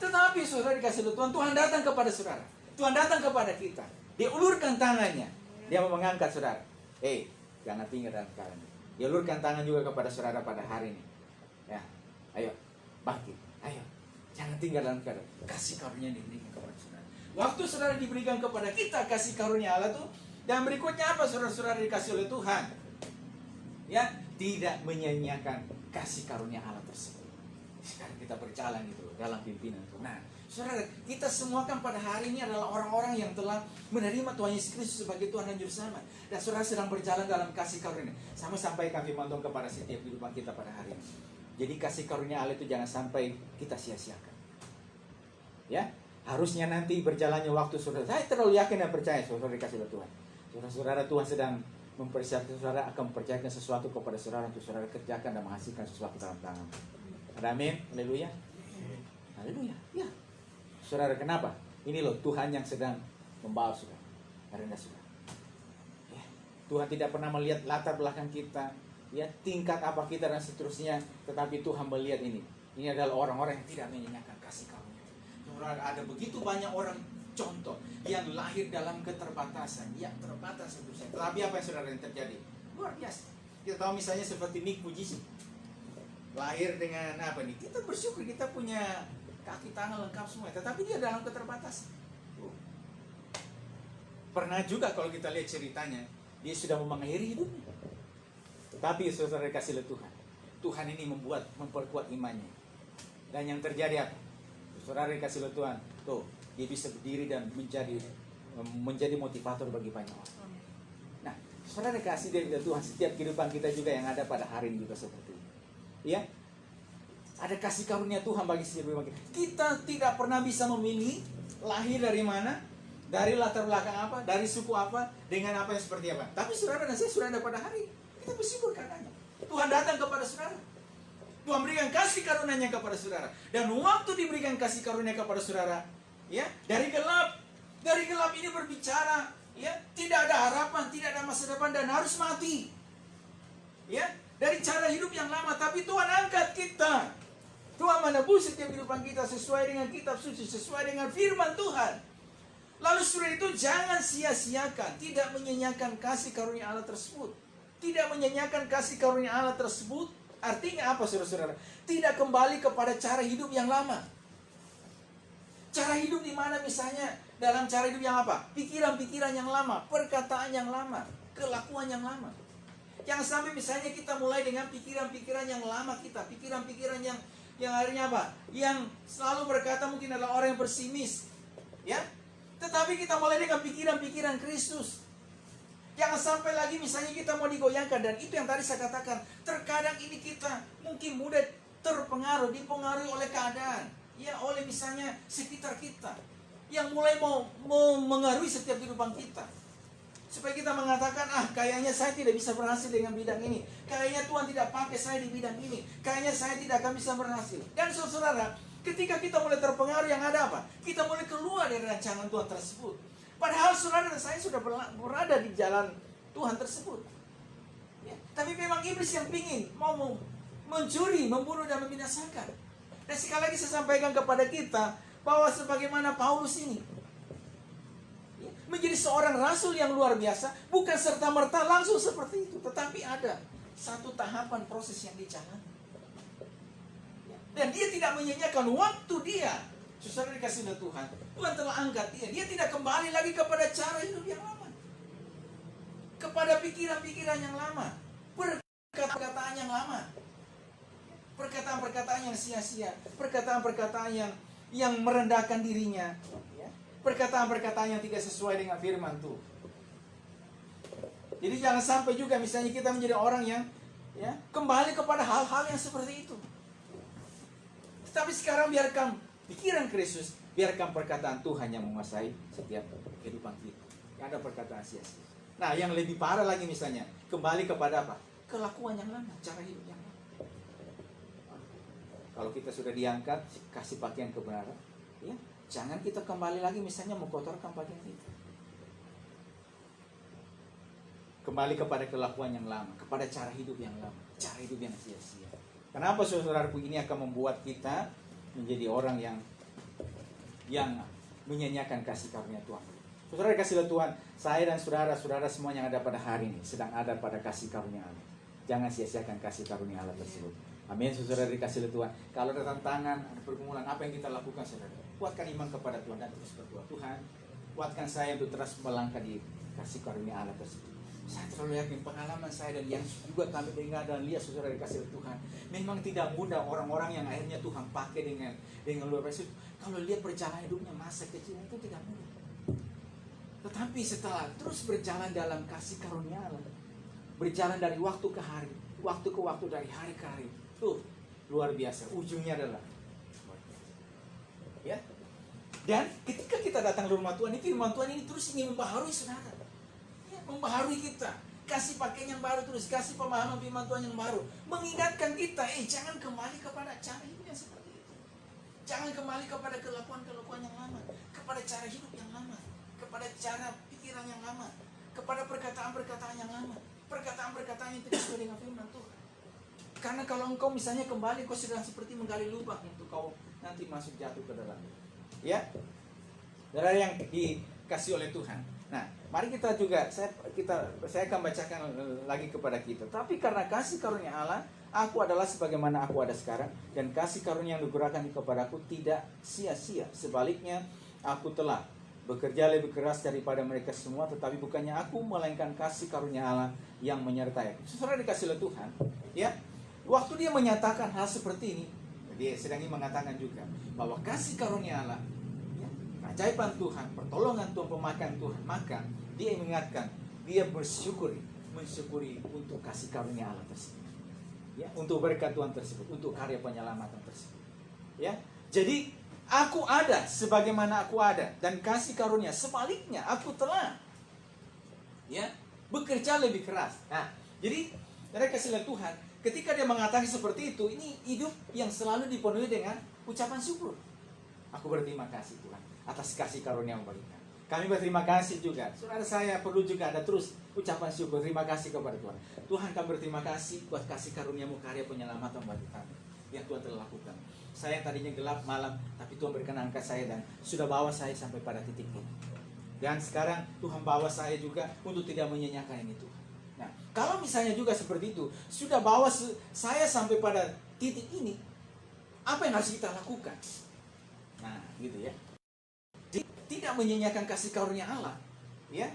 Tetapi saudara dikasih oleh Tuhan, Tuhan datang kepada saudara. Tuhan datang kepada kita. Dia ulurkan tangannya. Dia mau mengangkat saudara. Jangan tinggal dalam keadaan ini. Dia ulurkan tangan juga kepada saudara pada hari ini. Ya, ayo bangkit. Ayo, jangan tinggal dalam keadaan. Kasih karunia diberikan kepada saudara. Waktu saudara diberikan kepada kita kasih karunia Allah tuh, dan berikutnya apa saudara-saudara dikasih oleh Tuhan? Ya, tidak menyanyiakan kasih karunia Allah tersebut. Sekarang kita berjalan itu dalam pimpinan Tuhan. Nah, saudara, kita semua kan pada hari ini adalah orang-orang yang telah menerima Tuhan Yesus Kristus sebagai Tuhan dan Juru Selamat. Dan saudara sedang berjalan dalam kasih karunia. Sama sampaikan firman Tuhan kepada setiap kehidupan kita pada hari ini. Jadi kasih karunia Allah itu jangan sampai kita sia-siakan. Ya, harusnya nanti berjalannya waktu saudara. Saya terlalu yakin dan percaya saudara dikasih oleh Tuhan. Saudara-saudara, Tuhan sedang mempersiapkan saudara, akan mempercayakan sesuatu kepada saudara untuk saudara kerjakan dan menghasilkan sesuatu dalam tangan. Amin. Haleluya. Haleluya. Ya. Saudara, kenapa? Ini loh Tuhan yang sedang membawa saudara. Karena saudara. Ya. Tuhan tidak pernah melihat latar belakang kita, ya, tingkat apa kita dan seterusnya, tetapi Tuhan melihat ini. Ini adalah orang-orang yang tidak menyanyiakan kasih karunia. Saudara, ada begitu banyak orang contoh yang lahir dalam keterbatasan, yang terbatas seterusnya. Tetapi apa yang saudara yang terjadi? Luar biasa. Kita tahu misalnya seperti Nick Fujisi. Lahir dengan apa nih? Kita bersyukur kita punya kaki tangan lengkap semua, tetapi dia dalam keterbatasan. Pernah juga kalau kita lihat ceritanya, dia sudah mengakhiri hidupnya. Tapi saudara dikasih oleh Tuhan. Tuhan ini memperkuat imannya. Dan yang terjadi apa? Saudara dikasih oleh Tuhan. Tuh, dia bisa berdiri dan menjadi motivator bagi banyak orang. Nah, saudara dikasih dari Tuhan, setiap kehidupan kita juga yang ada pada hari ini juga seperti ini. Ya, ada kasih karunia Tuhan bagi setiap kehidupan kita. Kita tidak pernah bisa memilih lahir dari mana, dari latar belakang apa, dari suku apa, dengan apa yang seperti apa. Tapi saudara dan saya sudah ada pada hari ini. Kita bersyukur karenanya. Tuhan datang kepada saudara. Tuhan berikan kasih karunia-Nya kepada saudara. Dan waktu diberikan kasih karunia kepada saudara, ya, dari gelap ini berbicara, ya, tidak ada harapan, tidak ada masa depan dan harus mati. Ya, dari cara hidup yang lama, tapi Tuhan angkat kita. Tuhan menebus setiap kehidupan kita sesuai dengan kitab suci, sesuai dengan firman Tuhan. Lalu saudara itu jangan sia-siakan, tidak menyanyiakan kasih karunia Allah tersebut. Tidak menyanyiakan kasih karunia Allah tersebut, artinya apa saudara-saudara? Tidak kembali kepada cara hidup yang lama. Cara hidup di mana misalnya dalam cara hidup yang apa? Pikiran-pikiran yang lama, perkataan yang lama, kelakuan yang lama. Jangan sampai misalnya kita mulai dengan pikiran-pikiran yang lama kita, pikiran-pikiran yang akhirnya apa? Yang selalu berkata mungkin adalah orang yang pesimis, ya. Tetapi kita mulai dengan pikiran-pikiran Kristus. Jangan sampai lagi misalnya kita mau digoyangkan, dan itu yang tadi saya katakan, terkadang ini kita mungkin mudah dipengaruhi oleh keadaan, ya, oleh misalnya sekitar kita yang mulai mau mengaruhi setiap kehidupan kita. Supaya kita mengatakan, kayaknya saya tidak bisa berhasil dengan bidang ini. Kayaknya Tuhan tidak pakai saya di bidang ini. Kayaknya saya tidak akan bisa berhasil. Dan saudara, ketika kita mulai terpengaruh, yang ada apa? Kita mulai keluar dari rancangan Tuhan tersebut. Padahal saudara dan saya sudah berada di jalan Tuhan tersebut. Ya, tapi memang iblis yang ingin mau mencuri, membunuh, dan membinasakan. Dan sekali lagi saya sampaikan kepada kita bahwa sebagaimana Paulus ini menjadi seorang rasul yang luar biasa, bukan serta-merta langsung seperti itu, tetapi ada satu tahapan proses yang dijalani. Dan dia tidak menyanyiakan waktu dia, saudara dikasih oleh Tuhan, Tuhan telah angkat dia. Dia tidak kembali lagi kepada cara hidup yang lama, kepada pikiran-pikiran yang lama, perkataan-perkataan yang lama, perkataan-perkataan yang sia-sia, perkataan-perkataan yang merendahkan dirinya, perkataan-perkataan yang tidak sesuai dengan firman Tuhan. Jadi jangan sampai juga misalnya kita menjadi orang yang kembali kepada hal-hal yang seperti itu. Tetapi sekarang biarkan pikiran Kristus, biarkan perkataan Tuhan yang menguasai setiap kehidupan kita. Tidak ada perkataan sia-sia. Nah, yang lebih parah lagi misalnya, kembali kepada apa? Kelakuan yang lama, cara hidup yang lama. Kalau kita sudah diangkat, kasih pakaian kebenaran, ya, jangan kita kembali lagi misalnya mengkotorkan pakaian kita. Kembali kepada kelakuan yang lama, kepada cara hidup yang lama, cara hidup yang sia-sia. Kenapa saudaraku ini akan membuat kita menjadi orang yang menyanyiakan kasih karunia Tuhan. Saudara kasih Tuhan, saya dan saudara-saudara semua yang ada pada hari ini sedang ada pada kasih karunia Allah. Jangan sia-siakan kasih karunia Allah tersebut. Amin, saudara dikasih Tuhan. Kalau ada tantangan, ada pergumulan, apa yang kita lakukan, saudara? Kuatkan iman kepada Tuhan dan terus berdoa. Tuhan, kuatkan saya untuk terus melangkah di kasih karunia Allah tersebut. Saya terlalu yakin pengalaman saya dan yang juga kami dengar dan lihat saudara dikasih Tuhan, memang tidak mudah orang-orang yang akhirnya Tuhan pakai dengan luar biasa. Kalau lihat perjalanan hidupnya masa kecil itu tidak mudah. Tetapi setelah terus berjalan dalam kasih karunia Allah, berjalan dari waktu ke hari, waktu ke waktu, dari hari ke hari, tuh luar biasa. Ujungnya adalah ya. Dan ketika kita datang ke rumah Tuhan, firman Tuhan ini terus ingin membaharui saudara, ya, membaharui kita, kasih pakaian yang baru, terus kasih pemahaman firman Tuhan yang baru, mengingatkan kita, jangan kembali kepada cara hidup yang seperti itu, jangan kembali kepada kelakuan-kelakuan yang lama, kepada cara hidup yang lama, kepada cara pikiran yang lama, kepada perkataan-perkataan yang lama, perkataan-perkataan yang tidak sesuai dengan firman Tuhan. Karena kalau engkau misalnya kembali, kau sedang seperti menggali lubang untuk kau nanti masuk jatuh ke dalam. Ya, saudara yang dikasih oleh Tuhan. Nah, mari kita juga, saya akan bacakan lagi kepada kita. Tapi karena kasih karunia Allah, aku adalah sebagaimana aku ada sekarang, dan kasih karunia yang dikurangkan kepadaku tidak sia-sia. Sebaliknya, aku telah bekerja lebih keras daripada mereka semua, tetapi bukannya aku, melainkan kasih karunia Allah yang menyertai aku. Saudara dikasih oleh Tuhan, ya. Waktu dia menyatakan hal seperti ini, dia sedang mengatakan juga bahwa kasih karunia Allah, ya, keajaiban Tuhan, pertolongan Tuhan, pemakaian Tuhan, maka dia mengingatkan, dia mensyukuri untuk kasih karunia Allah tersebut, ya, untuk berkat Tuhan tersebut, untuk karya penyelamatan tersebut, ya. Jadi aku ada sebagaimana aku ada, dan kasih karunia sebaliknya aku telah, ya, bekerja lebih keras. Nah, jadi mereka kasih lihat Tuhan. Ketika dia mengatakan seperti itu, ini hidup yang selalu dipenuhi dengan ucapan syukur. Aku berterima kasih Tuhan atas kasih karunia yang memberikan. Kami berterima kasih juga. Saudara, saya perlu juga ada terus ucapan syukur. Terima kasih kepada Tuhan. Tuhan, kami berterima kasih buat kasih karuniamu, karya penyelamatan bagi kami yang Tuhan telah lakukan. Saya tadinya gelap malam, tapi Tuhan berkenan angkat saya dan sudah bawa saya sampai pada titik ini. Dan sekarang Tuhan bawa saya juga untuk tidak menyanyiakan ini Tuhan. Nah, kalau misalnya juga seperti itu, sudah bawa saya sampai pada titik ini, apa yang harus kita lakukan? Nah, gitu ya. Jadi, tidak menyanyiakan kasih karunia Allah, ya,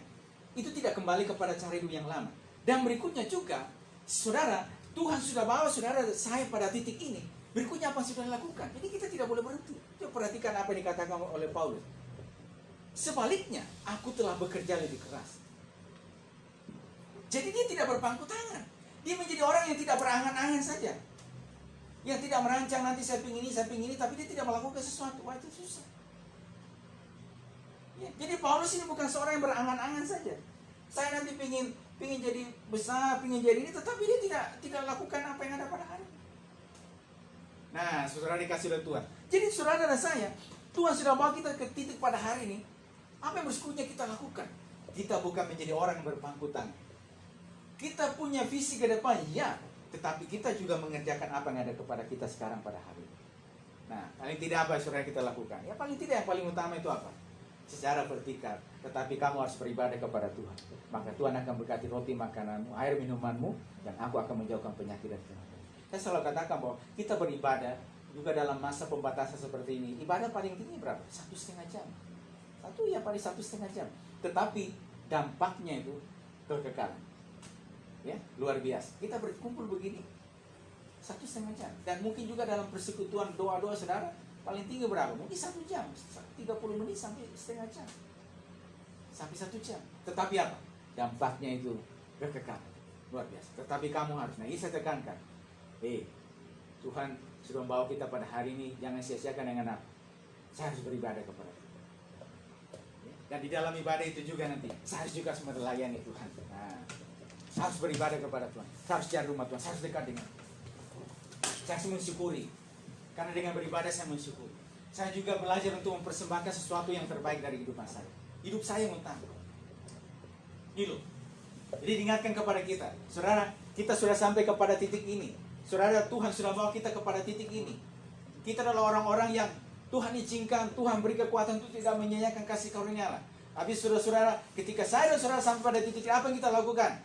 itu tidak kembali kepada cara hidup yang lama. Dan berikutnya juga, Saudara, Tuhan sudah bawa saudara saya pada titik ini. Berikutnya apa yang sudah dilakukan? Jadi kita tidak boleh berhenti. Coba perhatikan apa yang dikatakan oleh Paulus. Sebaliknya, aku telah bekerja lebih keras. Jadi dia tidak berpangku tangan. Dia menjadi orang yang tidak berangan-angan saja. Yang tidak merancang nanti saya pingin ini, tapi dia tidak melakukan sesuatu. Wah, itu susah. Ya, jadi Paulus ini bukan seorang yang berangan-angan saja. Saya nanti pingin jadi besar, pingin jadi ini, tetapi dia tidak lakukan apa yang ada pada hari ini. Nah, saudara dikasih oleh Tuhan. Jadi saudara dan saya, Tuhan sudah bawa kita ke titik pada hari ini. Apa yang mestinya kita lakukan? Kita bukan menjadi orang yang berpangku tangan. Kita punya visi ke depan, ya, tetapi kita juga mengerjakan apa yang ada kepada kita sekarang pada hari ini. Nah, paling tidak apa saudara kita lakukan? Ya paling tidak yang paling utama itu apa? Secara vertikal, tetapi kamu harus beribadah kepada Tuhan. Maka Tuhan akan berkati roti makananmu, air minumanmu, dan aku akan menjauhkan penyakit dari kematian. Saya selalu katakan bahwa kita beribadah juga dalam masa pembatasan seperti ini. Ibadah paling tinggi berapa? 1,5 jam. Paling 1,5 jam. Tetapi dampaknya itu kekekalan. Ya, luar biasa. Kita berkumpul begini 1,5 jam. Dan mungkin juga dalam persekutuan doa-doa saudara paling tinggi berapa? Mungkin 1 jam, 30 menit sampai setengah jam, sampai 1 jam. Tetapi apa? Dampaknya itu kekekalan, luar biasa. Tetapi kamu harus, nah ini saya tekankan, Tuhan sudah membawa kita pada hari ini, jangan sia-siakan dengan apa? Saya harus beribadah kepada Tuhan. Dan di dalam ibadah itu juga nanti, saya harus juga melayani Tuhan. Nah, saya harus beribadah kepada Tuhan, saya harus cari rumah Tuhan, saya harus dekat dengan Tuhan. Saya harus mensyukuri. Karena dengan beribadah saya mensyukur. Saya juga belajar untuk mempersembahkan sesuatu yang terbaik dari kehidupan saya. Hidup saya yang utama. Gitu. Jadi diingatkan kepada kita. Saudara, kita sudah sampai kepada titik ini. Saudara, Tuhan sudah bawa kita kepada titik ini. Kita adalah orang-orang yang Tuhan izinkan, Tuhan beri kekuatan untuk tidak menyanyiakan kasih karunia Allah. Habis saudara-saudara, ketika saya dan saudara sampai pada titik ini, apa yang kita lakukan?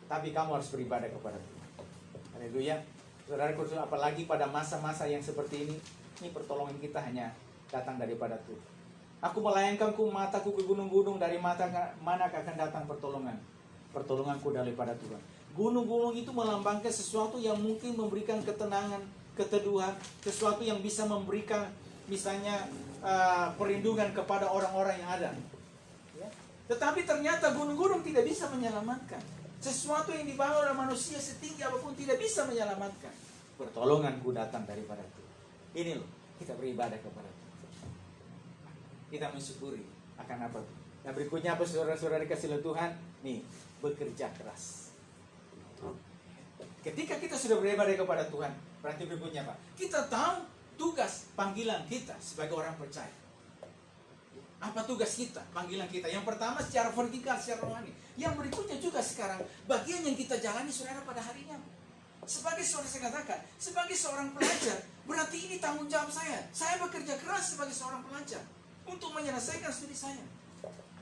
Tapi kamu harus beribadah kepada Tuhan. Haleluya. Saudara, apalagi pada masa-masa yang seperti ini pertolongan kita hanya datang daripada Tuhan. Aku melayangkanku mataku ke gunung-gunung, dari mana akan datang pertolongan? Pertolonganku daripada Tuhan. Gunung-gunung itu melambangkan sesuatu yang mungkin memberikan ketenangan, keteduhan, sesuatu yang bisa memberikan misalnya perlindungan kepada orang-orang yang ada. Ya. Tetapi ternyata gunung-gunung tidak bisa menyelamatkan. Sesuatu yang dibangun oleh manusia setinggi apapun tidak bisa menyelamatkan. Pertolonganku datang daripada Tuhan. Ini loh, kita beribadah kepada Tuhan. Kita mensyukuri akan apa tuh. Dan berikutnya apa saudara-saudara dikasih oleh Tuhan? Nih, bekerja keras. Ketika kita sudah beribadah kepada Tuhan, berarti berikutnya apa? Kita tahu tugas panggilan kita sebagai orang percaya. Apa tugas kita, panggilan kita? Yang pertama secara vertikal, secara rohani. Yang berikutnya juga sekarang, bagian yang kita jalani saudara pada hari ini. Sebagai seorang, saya katakan, sebagai seorang pelajar, berarti ini tanggung jawab saya. Saya bekerja keras sebagai seorang pelajar untuk menyelesaikan studi saya.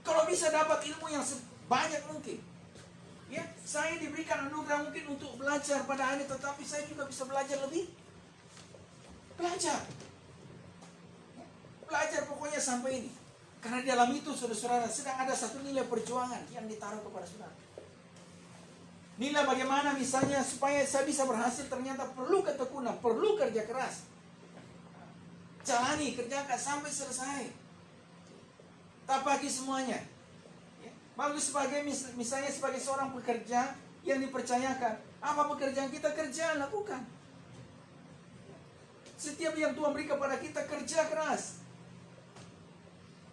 Kalau bisa dapat ilmu yang sebanyak mungkin. Ya, saya diberikan anugerah mungkin untuk belajar pada hari ini, tetapi saya juga bisa belajar lebih. Belajar. Belajar pokoknya sampai ini. Karena di dalam itu saudara-saudara sedang ada satu nilai perjuangan yang ditaruh kepada saudara. Nilai bagaimana misalnya supaya saya bisa berhasil, ternyata perlu ketekunan, perlu kerja keras. Jalani, kerjakan sampai selesai. Tak bagi semuanya. Bagus sebagai misalnya sebagai seorang pekerja yang dipercayakan. Apa pekerjaan kita? Kerja, lakukan. Setiap yang Tuhan beri kepada kita, kerja keras.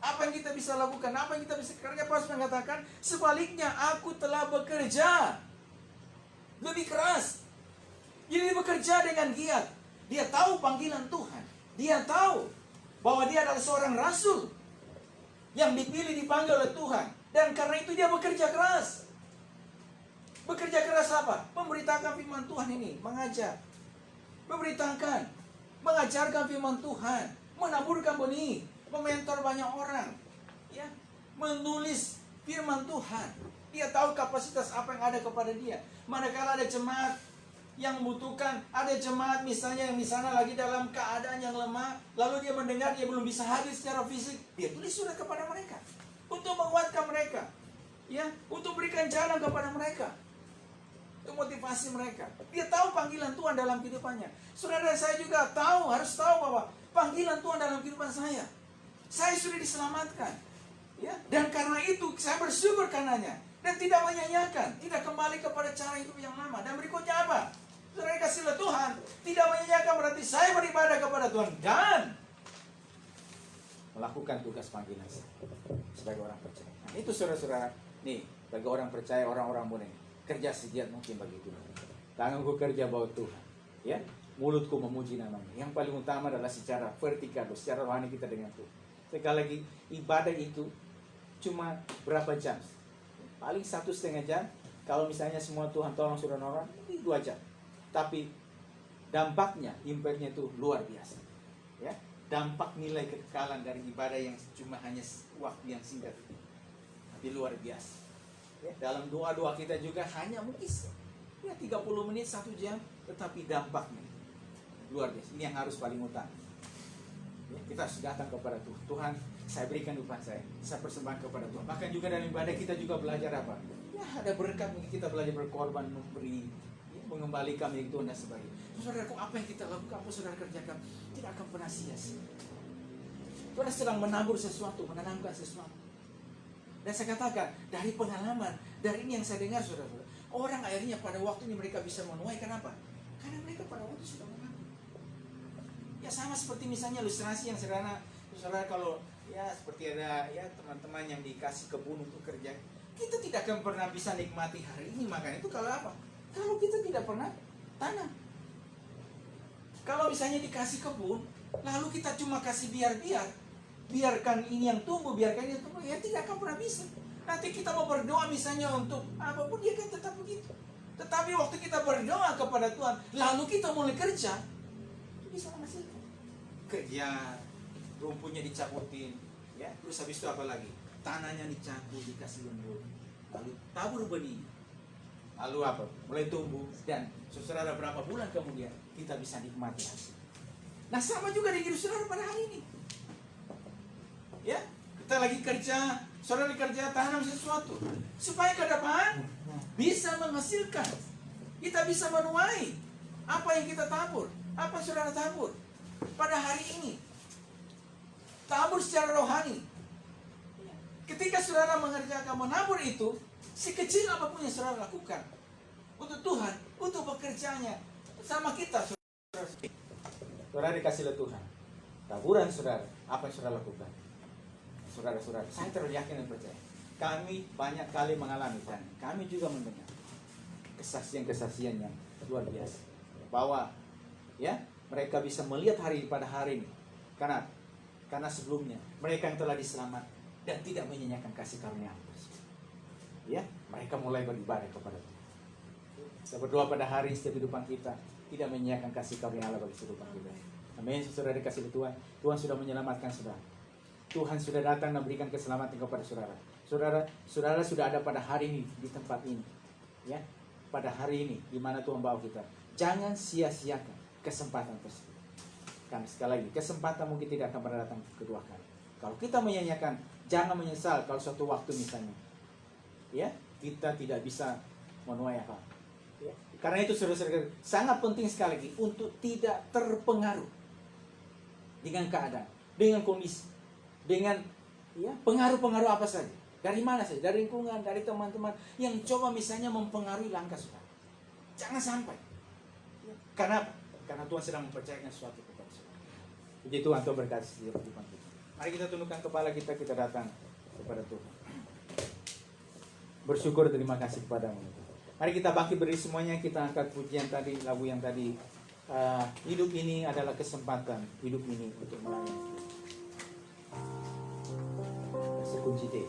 Apa yang kita bisa lakukan? Apa yang kita bisa kerja? Paulus mengatakan, sebaliknya aku telah bekerja lebih keras. Jadi dia bekerja dengan giat. Dia tahu panggilan Tuhan. Dia tahu bahwa dia adalah seorang rasul yang dipilih, dipanggil oleh Tuhan. Dan karena itu dia bekerja keras. Bekerja keras apa? Memberitakan firman Tuhan ini, mengajar. Memberitakan, mengajarkan firman Tuhan, menaburkan benih, mementor banyak orang, ya, menulis firman Tuhan. Dia tahu kapasitas apa yang ada kepada dia. Manakala ada jemaat yang membutuhkan, ada jemaat misalnya yang di sana lagi dalam keadaan yang lemah, lalu dia mendengar dia belum bisa hadir secara fisik, dia tulis surat kepada mereka untuk menguatkan mereka, ya, untuk berikan jalan kepada mereka. Itu motivasi mereka. Dia tahu panggilan Tuhan dalam kehidupannya. Saudara, saya juga tahu, harus tahu bahwa panggilan Tuhan dalam kehidupan saya. Saya sudah diselamatkan. Ya, dan karena itu saya bersyukur karenanya. Dan tidak menyanyiakan, tidak kembali kepada cara hidup yang lama. Dan berikutnya apa? Saudara kasihlah Tuhan. Tidak menyanyiakan berarti saya beribadah kepada Tuhan. Dan melakukan tugas panggilan saya sebagai orang percaya. Nah, itu saudara-saudara, nih, bagi orang percaya, orang-orang mulia, kerja segiat mungkin bagi Tuhan. Tanganku kerja bawa Tuhan, ya. Mulutku memuji namanya. Yang paling utama adalah secara vertikal, secara rohani kita dengan Tuhan. Sekali lagi, ibadah itu cuma berapa jam? Paling 1,5 jam. Kalau misalnya semua Tuhan tolong saudara-saudara, ini 2 jam. Tapi dampaknya, impactnya itu luar biasa, ya. Dampak nilai kekekalan dari ibadah yang cuma hanya waktu yang singkat itu, tapi luar biasa. Ya, dalam doa-doa kita juga hanya mungkin ya 30 menit, 1 jam, tetapi dampaknya luar biasa. Ini yang harus paling utama. Ya, kita harus datang kepada Tuhan. Tuhan, saya berikan upah saya persembahkan kepada Tuhan. Bahkan juga dalam ibadah kita juga belajar apa? Ya, ada berkat mungkin kita belajar berkorban, memberi, ya, mengembalikan milik Tuhan dan sebagainya. Saudara, kok apa yang kita lakukan, apa saudara kerjakan, tidak akan pernah sia-sia. Saudara sedang menabur sesuatu, menanamkan sesuatu. Dan saya katakan, dari pengalaman, dari ini yang saya dengar, saudara-saudara, orang akhirnya pada waktu ini mereka bisa menuai. Kenapa? Karena mereka pada waktu sudah menabur. Ya sama seperti misalnya ilustrasi yang sederhana, saudara, kalau ya seperti ada ya teman-teman yang dikasih kebun untuk kerja, kita tidak akan pernah bisa nikmati hari ini. Makanya itu kalau apa? Kalau kita tidak pernah tanam. Kalau misalnya dikasih kebun, lalu kita cuma kasih biarkan ini yang tumbuh, biarkan ini yang tumbuh, ya tidak akan pernah bisa. Nanti kita mau berdoa misalnya untuk apapun, dia kan tetap begitu. Tetapi waktu kita berdoa kepada Tuhan, lalu kita mulai kerja, itu bisa menghasilkan. Kerja, rumputnya dicabutin, ya. Terus habis itu apa lagi? Tanahnya dicabut, dikasih lembut, lalu tabur benih. Lalu apa? Mulai tumbuh, dan saudara berapa bulan kemudian kita bisa nikmati hasil. Nah sama juga dengan saudara pada hari ini. Ya, kita lagi kerja, saudara kerja tanam sesuatu supaya ke depan bisa menghasilkan. Kita bisa menuai apa yang kita tabur, apa yang saudara tabur pada hari ini. Tabur secara rohani. Ketika saudara mengerjakan menabur itu, sekecil apapun yang saudara lakukan untuk Tuhan, untuk bekerjanya sama kita, saudara. Saudara dikasih oleh Tuhan. Taburan saudara, apa yang saudara lakukan? Saudara-saudara, saya terus yakin dan percaya. Kami banyak kali mengalami dan kami juga mendengar kesaksian-kesaksian yang luar biasa. Bahwa ya mereka bisa melihat pada hari ini. Karena sebelumnya mereka yang telah diselamatkan dan tidak menyanyiakan kasih karunia Allah. Ya, mereka mulai beribadah kepada Tuhan. Kita berdoa pada hari setiap kehidupan kita tidak menyanyiakan kasih karunia Allah bagi kehidupan kita. Amin. Saudara dikasih Tuhan, Tuhan sudah menyelamatkan saudara. Tuhan sudah datang dan memberikan keselamatan kepada saudara. Saudara sudah ada pada hari ini di tempat ini. Ya, pada hari ini di mana Tuhan bawa kita. Jangan sia-siakan kesempatan tersebut. Karena sekali lagi, kesempatan mungkin tidak akan pernah datang kedua kali. Kalau kita menyanyiakan, jangan menyesal kalau suatu waktu misalnya, ya kita tidak bisa menuai apa. Ya. Karena itu saudara-saudara sangat penting sekali lagi untuk tidak terpengaruh dengan keadaan, dengan kondisi, dengan ya pengaruh-pengaruh apa saja. Dari mana saja, dari lingkungan, dari teman-teman yang coba misalnya mempengaruhi langkah saudara. Jangan sampai. Ya. Karena Tuhan sedang mempercayakan sesuatu kepada saudara. Puji Tuhan, Tuhan berkati setiap kehidupan kita. Mari kita tundukkan kepala kita datang kepada Tuhan. Bersyukur, terima kasih kepadamu. Mari kita bangkit berdiri semuanya, kita angkat pujian tadi, lagu yang tadi. Hidup ini adalah kesempatan, hidup ini untuk melayani. Kunci D.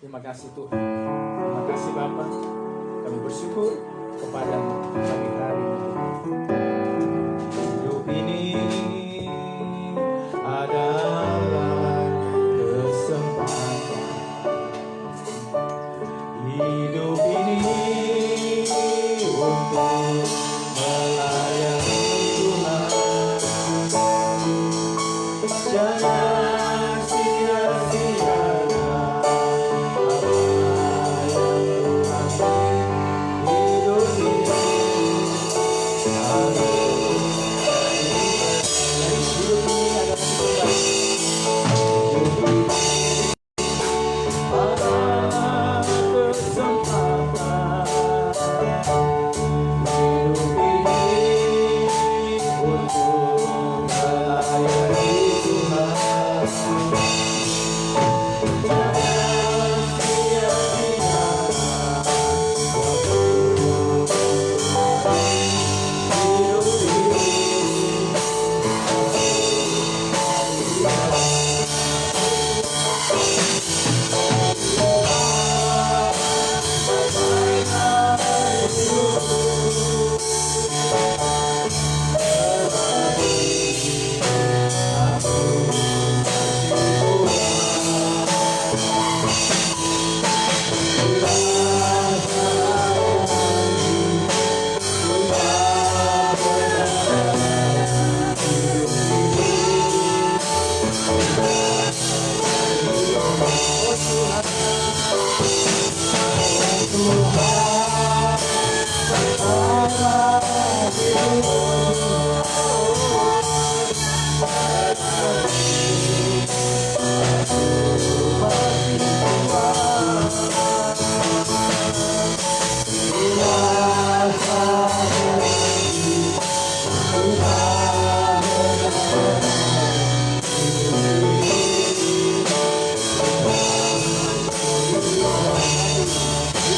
Terima kasih Tuhan. Terima kasih Bapa. Kami bersyukur kepadamu pagi hari ini. Hidup ini adalah kesempatan. Hidup ini untuk melayani Tuhan. Jangan sia-siakan apa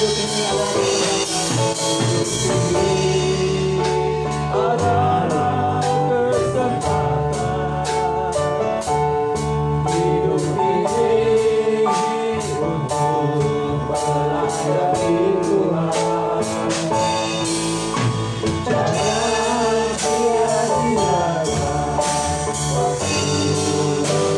hidup ini adalah kesempatan. Hidup ini untuk melayani Tuhan. Jangan sia-siakan waktu hidup ini.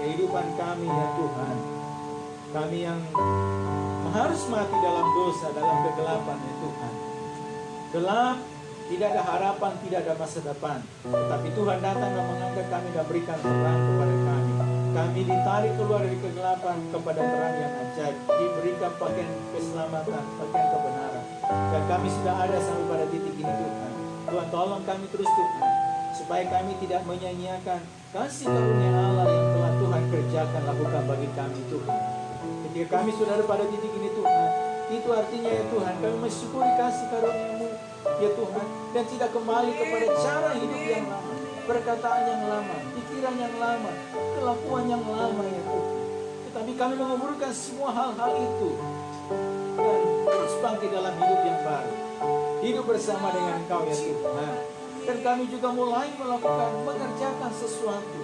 kehidupan kami ya Tuhan. Kami yang harus mati dalam dosa, dalam kegelapan ya Tuhan. Gelap, tidak ada harapan, tidak ada masa depan. Tetapi Tuhan datang dan mengangkat kami dan berikan terang kepada kami. Kami ditarik keluar dari kegelapan kepada terang yang ajaib. Diberikan pakaian keselamatan, pakaian kebenaran. Dan kami sudah ada sampai pada titik ini Tuhan. Tuhan tolong kami terus Tuhan. Supaya kami tidak menyia-nyiakan kasih karunia Allah yang telah Tuhan kerjakan lakukan bagi kami Tuhan. Ketika kami sudah ada pada titik ini Tuhan, itu artinya ya Tuhan, kami mensyukuri kasih karunia-Mu ya Tuhan, dan tidak kembali kepada cara hidup yang lama, perkataan yang lama, pikiran yang lama, kelakuan yang lama ya Tuhan. Tetapi kami menguburkan semua hal-hal itu dan terus bangkit dalam hidup yang baru, hidup bersama dengan Engkau ya Tuhan. Dan kami juga mulai melakukan, mengerjakan sesuatu,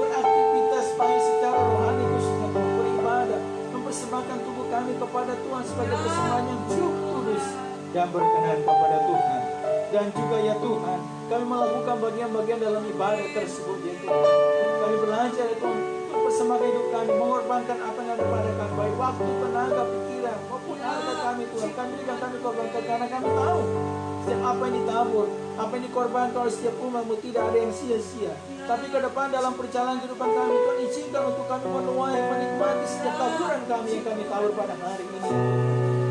beraktivitas baik secara rohani khususnya beribadah, mempersembahkan tubuh kami kepada Tuhan sebagai persembahan yang kudus dan berkenan kepada Tuhan. Dan juga ya Tuhan, Kami melakukan bagian-bagian dalam ibadah tersebut ya Tuhan. Kami belajar ya Tuhan untuk bersama hidup kami, mengorbankan apa yang ada pada kami, baik waktu, tenaga, pikiran, maupun harta kami Tuhan. Kami berikan, kami korbankan karena kami tahu setiap apa yang ditabur, apa yang dikorbankan oleh setiap umatmu tidak ada yang sia-sia. Tapi ke depan dalam perjalanan kehidupan kami, Tuhan izinkan untuk kami menuai, menikmati setiap taburan kami yang kami tabur pada hari ini.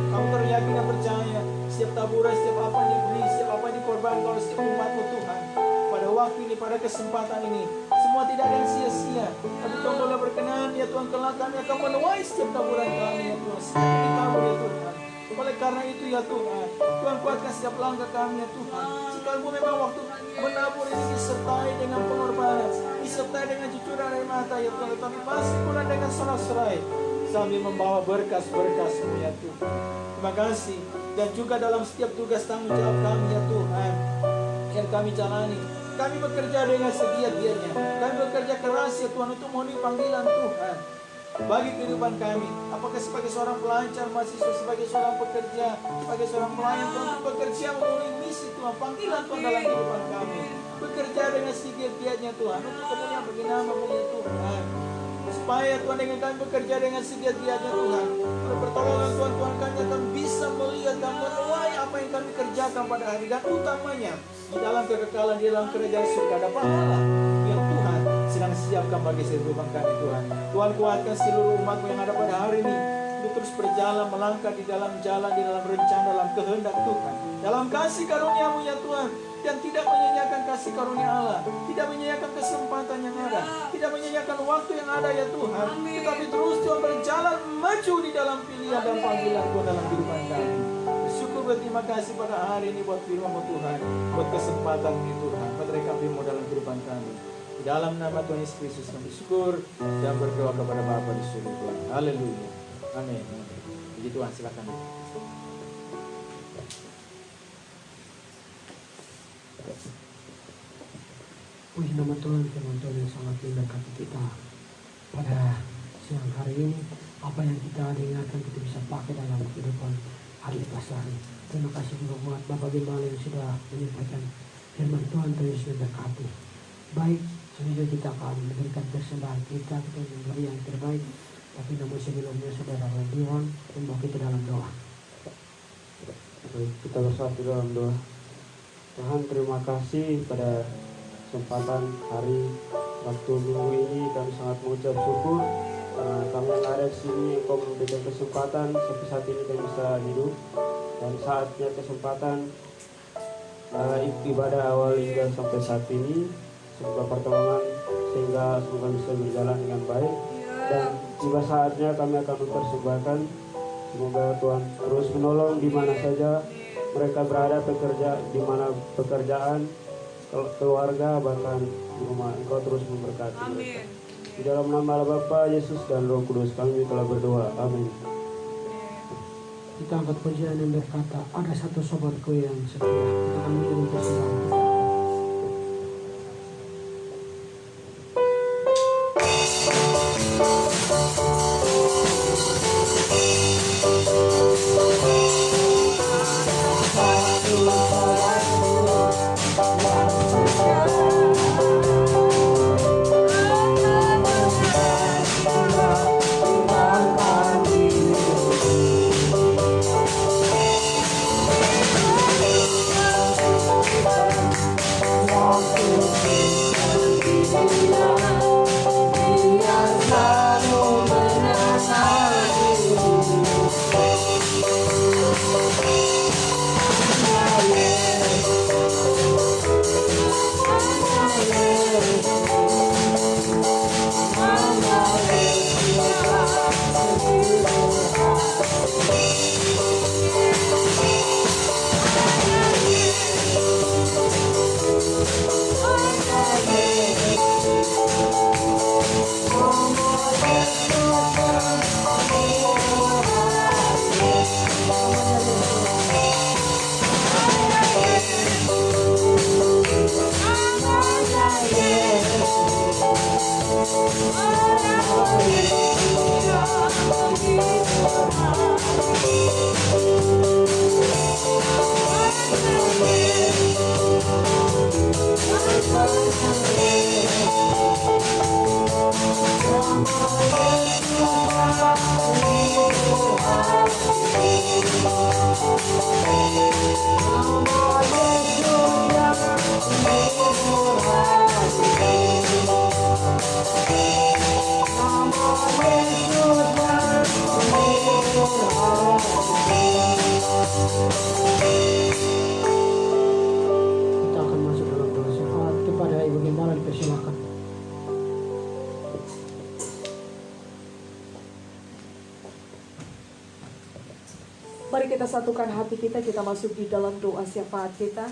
Kami teryakin dan percaya setiap taburan, setiap apa yang diberi, setiap apa yang dikorbankan oleh setiap umatmu Tuhan. Pada waktu ini, pada kesempatan ini, semua tidak ada yang sia-sia. Tapi Tuhan boleh berkenan ya Tuhan, kelak kami akan menuai setiap taburan kami ya Tuhan. Setiap ditabur ya Tuhan. Oleh karena itu ya Tuhan, Tuhan kuatkan setiap langkah kami ya Tuhan. Sekalipun memang waktu menabur ini disertai dengan pengorbanan, disertai dengan cucuran air mata ya Tuhan, tapi pasti pula dengan sorak-sorai sambil membawa berkas-berkas-Mu ya Tuhan. Terima kasih. Dan juga dalam setiap tugas tanggung jawab kami ya Tuhan yang kami jalani, kami bekerja dengan segiat-giatnya. Kami bekerja keras ya Tuhan untuk memenuhi panggilan Tuhan bagi kehidupan kami. Apakah sebagai seorang pelajar, mahasiswa, sebagai seorang pekerja, sebagai seorang pelayan Tuhan, untuk bekerja memenuhi misi Tuhan, panggilan Tuhan dalam kehidupan kami. Bekerja dengan segiat-giatnya Tuhan untuk kemudian bagi nama-Mu ya Tuhan. Supaya Tuhan dengan kami bekerja dengan segiat-giatnya Tuhan, oleh pertolongan Tuhan, Tuhan kami akan bisa melihat dan menuai apa yang kami kerjakan pada hari, dan utamanya di dalam kekekalan, di dalam kerajaan surga ada pahala yang Tuhan sedang siapkan bagi kehidupan kami Tuhan. Tuhan kuatkan seluruh umat-Mu yang ada pada hari ini untuk terus berjalan, melangkah di dalam jalan, di dalam rencana, dalam kehendak Tuhan, dalam kasih karunia-Mu ya Tuhan. Dan tidak menyanyiakan kasih karunia Allah, tidak menyanyiakan kesempatan yang ada, tidak menyanyiakan waktu yang ada ya Tuhan. Tetapi terus Tuhan berjalan maju di dalam pilihan dan panggilan Tuhan dalam kehidupan kami. Bersyukur, berterima kasih pada hari ini buat firman-Mu Tuhan, buat kesempatan ini Tuhan, buat rekap-Mu dalam kehidupan kami. Di dalam nama Tuhan Yesus Kristus kami syukur dan berdoa kepada Bapa di surga. Haleluya. Amin. Jadi Tuhan silakan. Puji nama Tuhan, firman Tuhan yang sangat memberkati kita pada siang hari ini. Apa yang kita dengarkan kita bisa pakai dalam kehidupan hari lepas hari. Terima kasih juga buat Bapak Gembala yang sudah menyampaikan firman Tuhan. Tuhan Yesus memberkati. Baik, selanjutnya kita akan memberikan persembahan kita memberi yang terbaik. Tapi namun sebelumnya saudara Dion membawa kita dalam doa. Baik, kita bersatu dalam doa. Tuhan, terima kasih pada kesempatan hari waktu minggu ini kami sangat mengucap syukur karena kami yang ada di sini Engkau memberikan kesempatan sampai saat ini kami bisa hidup, dan saatnya kesempatan ibadah awal hingga sampai saat ini semoga pertolongan sehingga semoga bisa berjalan dengan baik, dan tiba saatnya kami akan mempersembahkan. Semoga Tuhan terus menolong di mana saja mereka berada, bekerja di mana pekerjaan, keluarga, bahkan di rumah. Engkau terus memberkati mereka. Di dalam nama Allah Bapa, Yesus dan Roh Kudus kami telah berdoa. Amin. Kita angkat pujian yang berkata, ada satu sobatku yang setia. Kita akan mengirim persembahan kita. Gembala dipersilakan. Mari kita satukan hati kita masuk di dalam doa syafaat kita.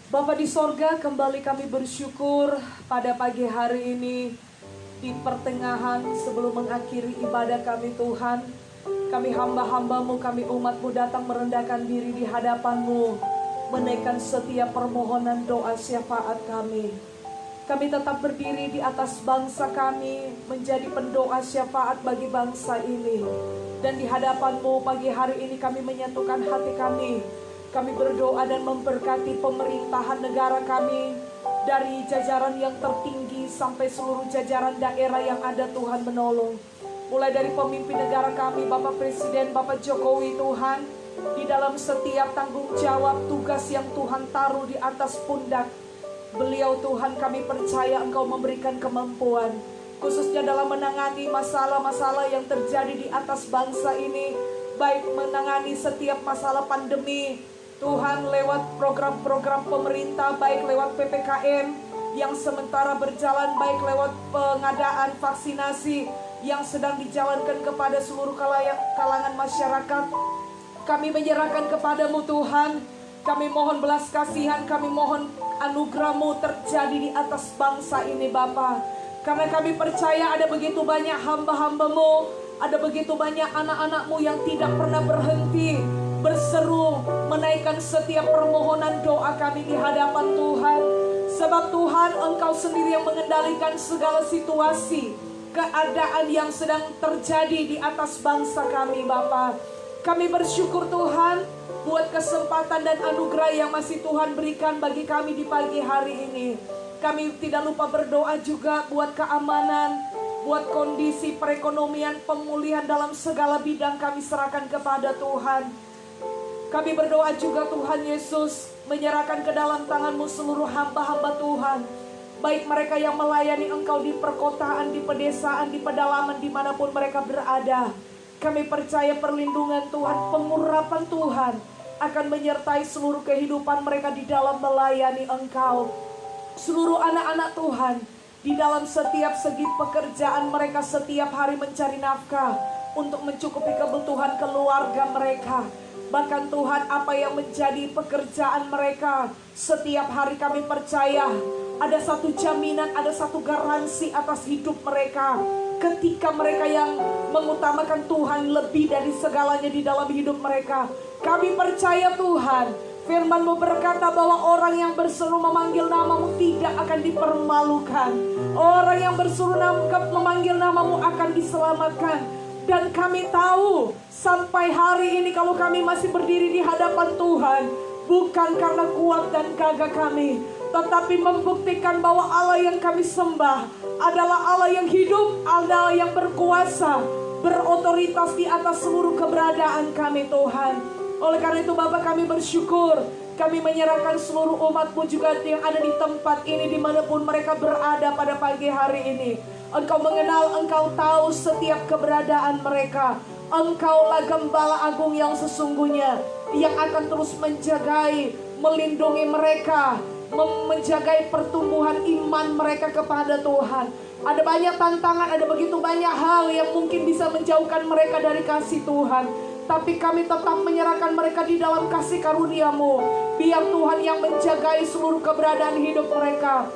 Bapa di sorga, kembali kami bersyukur pada pagi hari ini di pertengahan sebelum mengakhiri ibadah kami Tuhan. Kami hamba-hambamu, kami umatmu datang merendahkan diri di hadapanmu, menaikkan setiap permohonan doa syafaat kami. Kami tetap berdiri di atas bangsa kami, menjadi pendoa syafaat bagi bangsa ini. Dan di hadapanmu pagi hari ini kami menyatukan hati kami. Kami berdoa dan memberkati pemerintahan negara kami, dari jajaran yang tertinggi sampai seluruh jajaran daerah yang ada Tuhan menolong. Mulai dari pemimpin negara kami, Bapak Presiden, Bapak Jokowi Tuhan, di dalam setiap tanggung jawab tugas yang Tuhan taruh di atas pundak beliau Tuhan, kami percaya Engkau memberikan kemampuan, khususnya dalam menangani masalah-masalah yang terjadi di atas bangsa ini, baik menangani setiap masalah pandemi Tuhan lewat program-program pemerintah, baik lewat PPKM yang sementara berjalan, baik lewat pengadaan vaksinasi yang sedang dijalankan kepada seluruh kalangan masyarakat. Kami menyerahkan kepadamu Tuhan. Kami mohon belas kasihan, kami mohon anugerah-Mu terjadi di atas bangsa ini Bapa. Karena kami percaya ada begitu banyak hamba-hamba-Mu, ada begitu banyak anak-anak-Mu yang tidak pernah berhenti berseru, menaikkan setiap permohonan doa kami di hadapan Tuhan. Sebab Tuhan, Engkau sendiri yang mengendalikan segala situasi, keadaan yang sedang terjadi di atas bangsa kami Bapa. Kami bersyukur Tuhan buat kesempatan dan anugerah yang masih Tuhan berikan bagi kami di pagi hari ini. Kami tidak lupa berdoa juga buat keamanan, buat kondisi perekonomian, pemulihan dalam segala bidang kami serahkan kepada Tuhan. Kami berdoa juga Tuhan Yesus, menyerahkan ke dalam tangan-Mu seluruh hamba-hamba Tuhan. Baik mereka yang melayani Engkau di perkotaan, di pedesaan, di pedalaman, dimanapun mereka berada. Kami percaya perlindungan Tuhan, pengurapan Tuhan akan menyertai seluruh kehidupan mereka di dalam melayani Engkau. Seluruh anak-anak Tuhan, di dalam setiap segi pekerjaan mereka setiap hari mencari nafkah untuk mencukupi kebutuhan keluarga mereka. Bahkan Tuhan, apa yang menjadi pekerjaan mereka, setiap hari kami percaya ada satu jaminan, ada satu garansi atas hidup mereka. Ketika mereka yang mengutamakan Tuhan lebih dari segalanya di dalam hidup mereka. Kami percaya Tuhan, firman-Mu berkata bahwa orang yang berseru memanggil nama-Mu tidak akan dipermalukan. Orang yang berseru memanggil nama-Mu akan diselamatkan. Dan kami tahu sampai hari ini kalau kami masih berdiri di hadapan Tuhan, bukan karena kuat dan gagah kami, tetapi membuktikan bahwa Allah yang kami sembah adalah Allah yang hidup, Allah yang berkuasa, berotoritas di atas seluruh keberadaan kami Tuhan. Oleh karena itu Bapa, kami bersyukur, kami menyerahkan seluruh umat-Mu juga yang ada di tempat ini, dimanapun mereka berada pada pagi hari ini. Engkau mengenal, Engkau tahu setiap keberadaan mereka. Engkaulah Gembala Agung yang sesungguhnya, yang akan terus menjagai, melindungi mereka, menjagai pertumbuhan iman mereka kepada Tuhan. Ada banyak tantangan, ada begitu banyak hal yang mungkin bisa menjauhkan mereka dari kasih Tuhan. Tapi kami tetap menyerahkan mereka di dalam kasih karunia-Mu. Biar Tuhan yang menjagai seluruh keberadaan hidup mereka,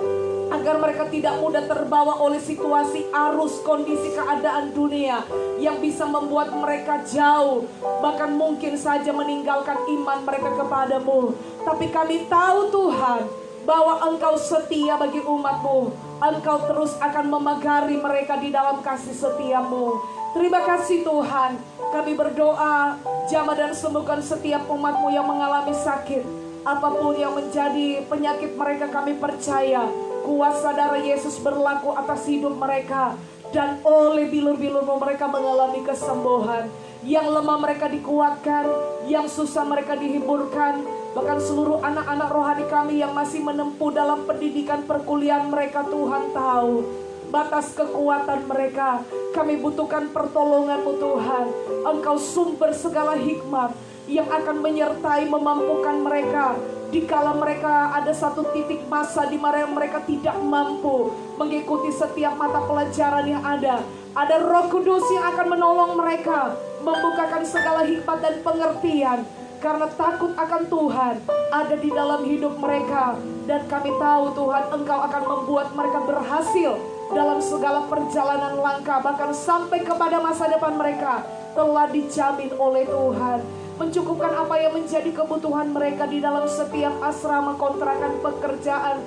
agar mereka tidak mudah terbawa oleh situasi, arus, kondisi, keadaan dunia yang bisa membuat mereka jauh, bahkan mungkin saja meninggalkan iman mereka kepadamu. Tapi kami tahu Tuhan, bahwa Engkau setia bagi umat-Mu. Engkau terus akan memagari mereka di dalam kasih setia-Mu. Terima kasih Tuhan. Kami berdoa, jamah dan sembuhkan setiap umat-Mu yang mengalami sakit. Apapun yang menjadi penyakit mereka, kami percaya kuasa darah Yesus berlaku atas hidup mereka. Dan oleh bilur-bilur-Mu mereka mengalami kesembuhan. Yang lemah mereka dikuatkan, yang susah mereka dihiburkan. Bahkan seluruh anak-anak rohani kami yang masih menempuh dalam pendidikan perkuliahan mereka, Tuhan tahu batas kekuatan mereka. Kami butuhkan pertolongan-Mu Tuhan. Engkau sumber segala hikmat, yang akan menyertai memampukan mereka dikala mereka ada satu titik masa di mana mereka tidak mampu mengikuti setiap mata pelajaran yang ada. Ada Roh Kudus yang akan menolong mereka membukakan segala hikmat dan pengertian, karena takut akan Tuhan ada di dalam hidup mereka. Dan kami tahu Tuhan, Engkau akan membuat mereka berhasil dalam segala perjalanan langkah, bahkan sampai kepada masa depan mereka telah dijamin oleh Tuhan. Mencukupkan apa yang menjadi kebutuhan mereka di dalam setiap asrama, kontrakan, pekerjaan,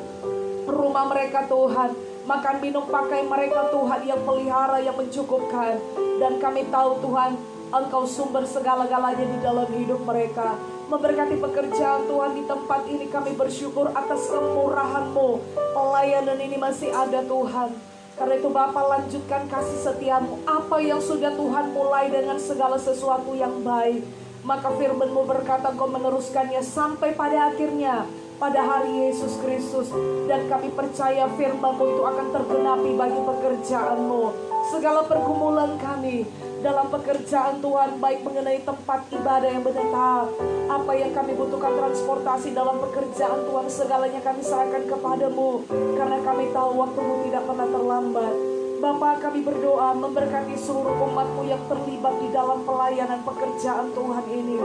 rumah mereka Tuhan. Makan, minum, pakai mereka Tuhan yang pelihara, yang mencukupkan. Dan kami tahu Tuhan, Engkau sumber segala-galanya di dalam hidup mereka. Memberkati pekerjaan Tuhan di tempat ini, kami bersyukur atas kemurahan-Mu. Pelayanan ini masih ada Tuhan. Karena itu Bapa, lanjutkan kasih setia-Mu. Apa yang sudah Tuhan mulai dengan segala sesuatu yang baik, maka firman-Mu berkata Engkau meneruskannya sampai pada akhirnya, pada hari Yesus Kristus. Dan kami percaya firman-Mu itu akan tergenapi bagi pekerjaan-Mu. Segala pergumulan kami dalam pekerjaan Tuhan, baik mengenai tempat ibadah yang menetap, apa yang kami butuhkan transportasi dalam pekerjaan Tuhan, segalanya kami serahkan kepada-Mu, karena kami tahu waktu-Mu tidak pernah terlambat. Bapa, kami berdoa memberkati seluruh umat-Mu yang terlibat di dalam pelayanan pekerjaan Tuhan ini.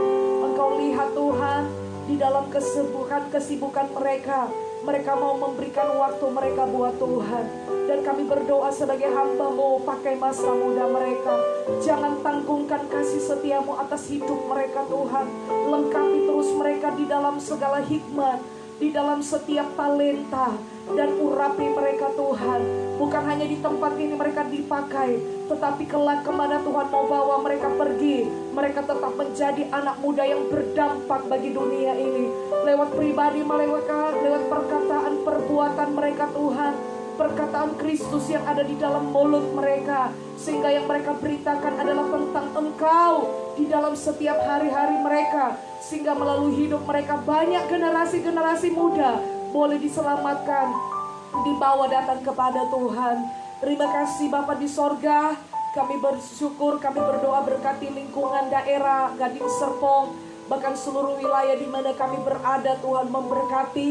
Engkau lihat Tuhan, di dalam kesibukan mereka, mereka mau memberikan waktu mereka buat Tuhan. Dan kami berdoa sebagai hamba-Mu, pakai masa muda mereka. Jangan tanggungkan kasih setia-Mu atas hidup mereka Tuhan. Lengkapi terus mereka di dalam segala hikmat, di dalam setiap talenta, dan urapi mereka Tuhan. Bukan hanya di tempat ini mereka dipakai, tetapi kelak kemana Tuhan mau bawa mereka pergi, mereka tetap menjadi anak muda yang berdampak bagi dunia ini. Lewat pribadi mereka, lewat perkataan perbuatan mereka Tuhan, perkataan Kristus yang ada di dalam mulut mereka, sehingga yang mereka beritakan adalah tentang Engkau di dalam setiap hari-hari mereka, sehingga melalui hidup mereka banyak generasi-generasi muda boleh diselamatkan, dibawa datang kepada Tuhan. Terima kasih Bapa di sorga. Kami bersyukur, kami berdoa berkati lingkungan daerah Gading Serpong, bahkan seluruh wilayah di mana kami berada Tuhan memberkati.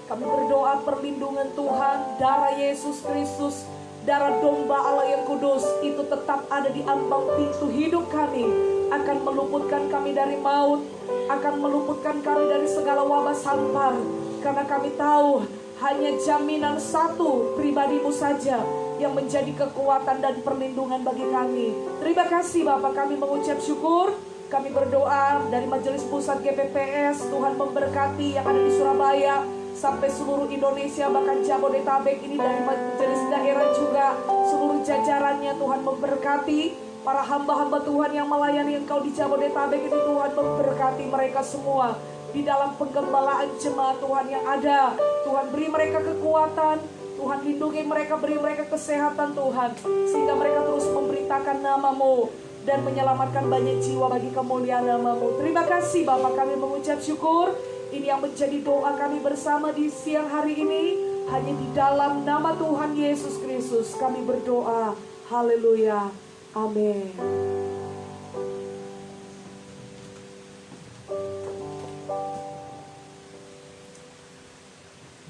Kami berdoa perlindungan Tuhan, darah Yesus Kristus, darah domba Allah yang kudus itu tetap ada di ambang pintu hidup kami, akan meluputkan kami dari maut, akan meluputkan kami dari segala wabah sampar. Karena kami tahu hanya jaminan satu, pribadi-Mu saja yang menjadi kekuatan dan perlindungan bagi kami. Terima kasih Bapak, kami mengucap syukur. Kami berdoa dari Majelis Pusat GPPS, Tuhan memberkati yang ada di Surabaya, sampai seluruh Indonesia, bahkan Jabodetabek ini, dari majelis daerah juga, seluruh jajarannya Tuhan memberkati. Para hamba-hamba Tuhan yang melayani Engkau di Jabodetabek ini, Tuhan memberkati mereka semua. Di dalam penggembalaan jemaat Tuhan yang ada, Tuhan beri mereka kekuatan, Tuhan lindungi mereka, beri mereka kesehatan Tuhan, sehingga mereka terus memberitakan nama-Mu dan menyelamatkan banyak jiwa bagi kemuliaan nama-Mu. Terima kasih Bapak, kami mengucap syukur. Ini yang menjadi doa kami bersama di siang hari ini. Hanya di dalam nama Tuhan Yesus Kristus kami berdoa. Haleluya. Amin.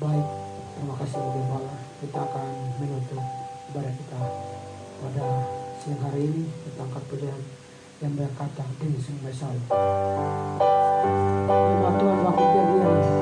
Baik, terima kasih Bapak. Kita akan menutup ibadah kita pada siang hari ini. Kita angkat pujian yang berkata dengan sembah. Firman Tuhan waktu berdiri.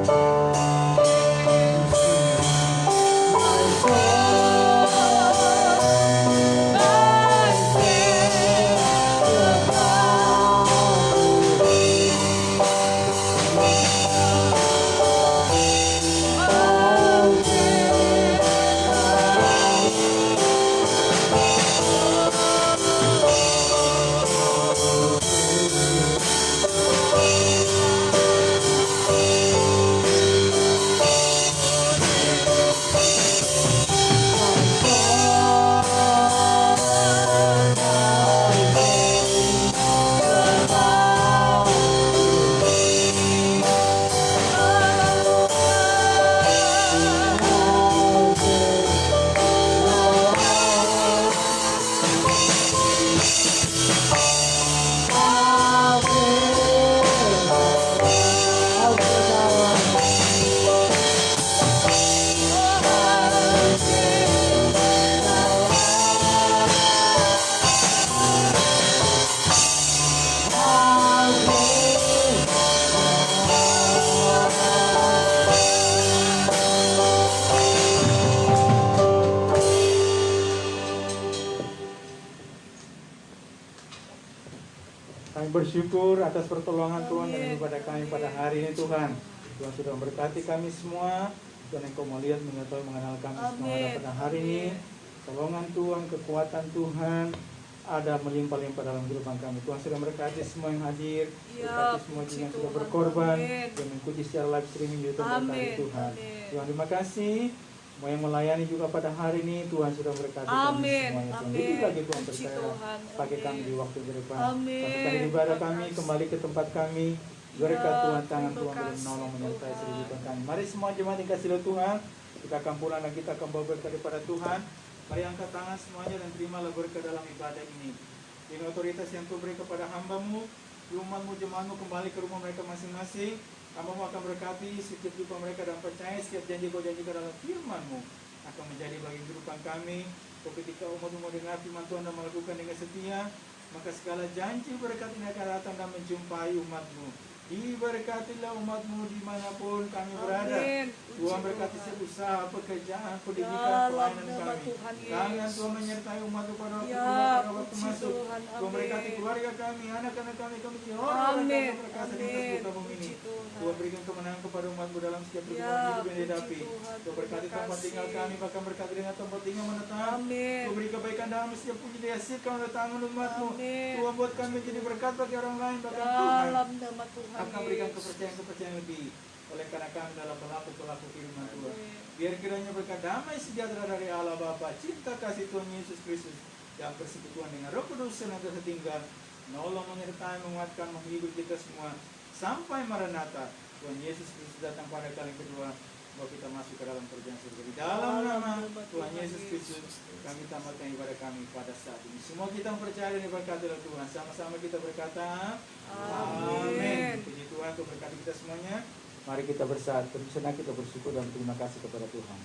Kami bersyukur atas pertolongan Tuhan dan ibadah kami pada hari ini Tuhan. Tuhan sudah memberkati kami semua. Tuhan Engkau melihat, mengetahui, mengenal kami semua pada hari ini. Pertolongan Tuhan, kekuatan Tuhan ada melimpah-limpah dalam kehidupan kami. Tuhan sudah memberkati semua yang hadir, berkati semua juga yang sudah berkorban dan mengikuti secara live streaming YouTube berkati Tuhan. Tuhan terima kasih. Semua yang melayani juga pada hari ini Tuhan sudah berkati kami semuanya. Tuhan lebih lagi Tuhan percaya pakai kami di waktu ke depan. Masukkan ibadah kami kembali ke tempat kami. Berkat Tuhan, tangan Tuhan boleh menolong menyertai kehidupan kami. Mari semua jemaat yang kasih Tuhan, kita akan pulang dan kita akan bawa berkat daripada Tuhan. Mari angkat tangan semuanya dan terimalah berkat dalam ibadah ini. Dengan otoritas yang Tuhan beri kepada hamba-Mu, rumah-Mu, jemaat-Mu kembali ke rumah mereka masing-masing. Hamba-Mu akan berkati setiap jumpa mereka dan percaya setiap janji Kau janjikan dalam firman-Mu akan menjadi bagi kehidupan kami. Ketika umat-Mu mendengar firman Tuhan dan melakukan dengan setia, maka segala janji berkat ini akan datang dan menjumpai umat-Mu. Diberkatilah umat-Mu dimanapun kami berada. Tuhan berkati setiap usaha, pekerjaan, pendidikan, pelayanan kami. Kami Tuhan menyertai umat-Mu pada waktu masuk. Tuhan berkati keluarga kami, anak-anak kami orang yang berkata di atas muka bumi ini. Tuhan berikan kemenangan kepada umat-Mu dalam setiap perjuangan hidup yang dihadapi. Tuhan berkati tempat tinggal kami, bahkan berkati dengan tempat tinggal menetap. Tuhan beri kebaikan dalam setiap puji dihasilkan oleh tangan umat-Mu. Tuhan buat kami menjadi berkat bagi orang lain, bahkan Tuhan akan berikan kepercayaan lebih oleh karena kami dalam pelaku firman Tuhan. Biar kiranya berkat damai sejahtera dari Allah Bapa, cinta kasih Tuhan Yesus Kristus yang persekutuan dengan Roh Kudus yang terus tinggal, menolong, menyertai, menguatkan, menghibur kita semua sampai Maranatha Tuhan Yesus Kristus datang pada kali kedua, bahwa kita masuk ke dalam kerjaan surga. Di dalam nama Tuhan Yesus Kristus kami tamatkan ibadah kami pada saat ini. Semua kita percaya dan diberkati oleh Tuhan. Sama-sama kita berkata amin. Puji Tuhan untuk berkati kita semuanya. Mari kita bersaat, senang kita bersyukur dan berterima kasih kepada Tuhan.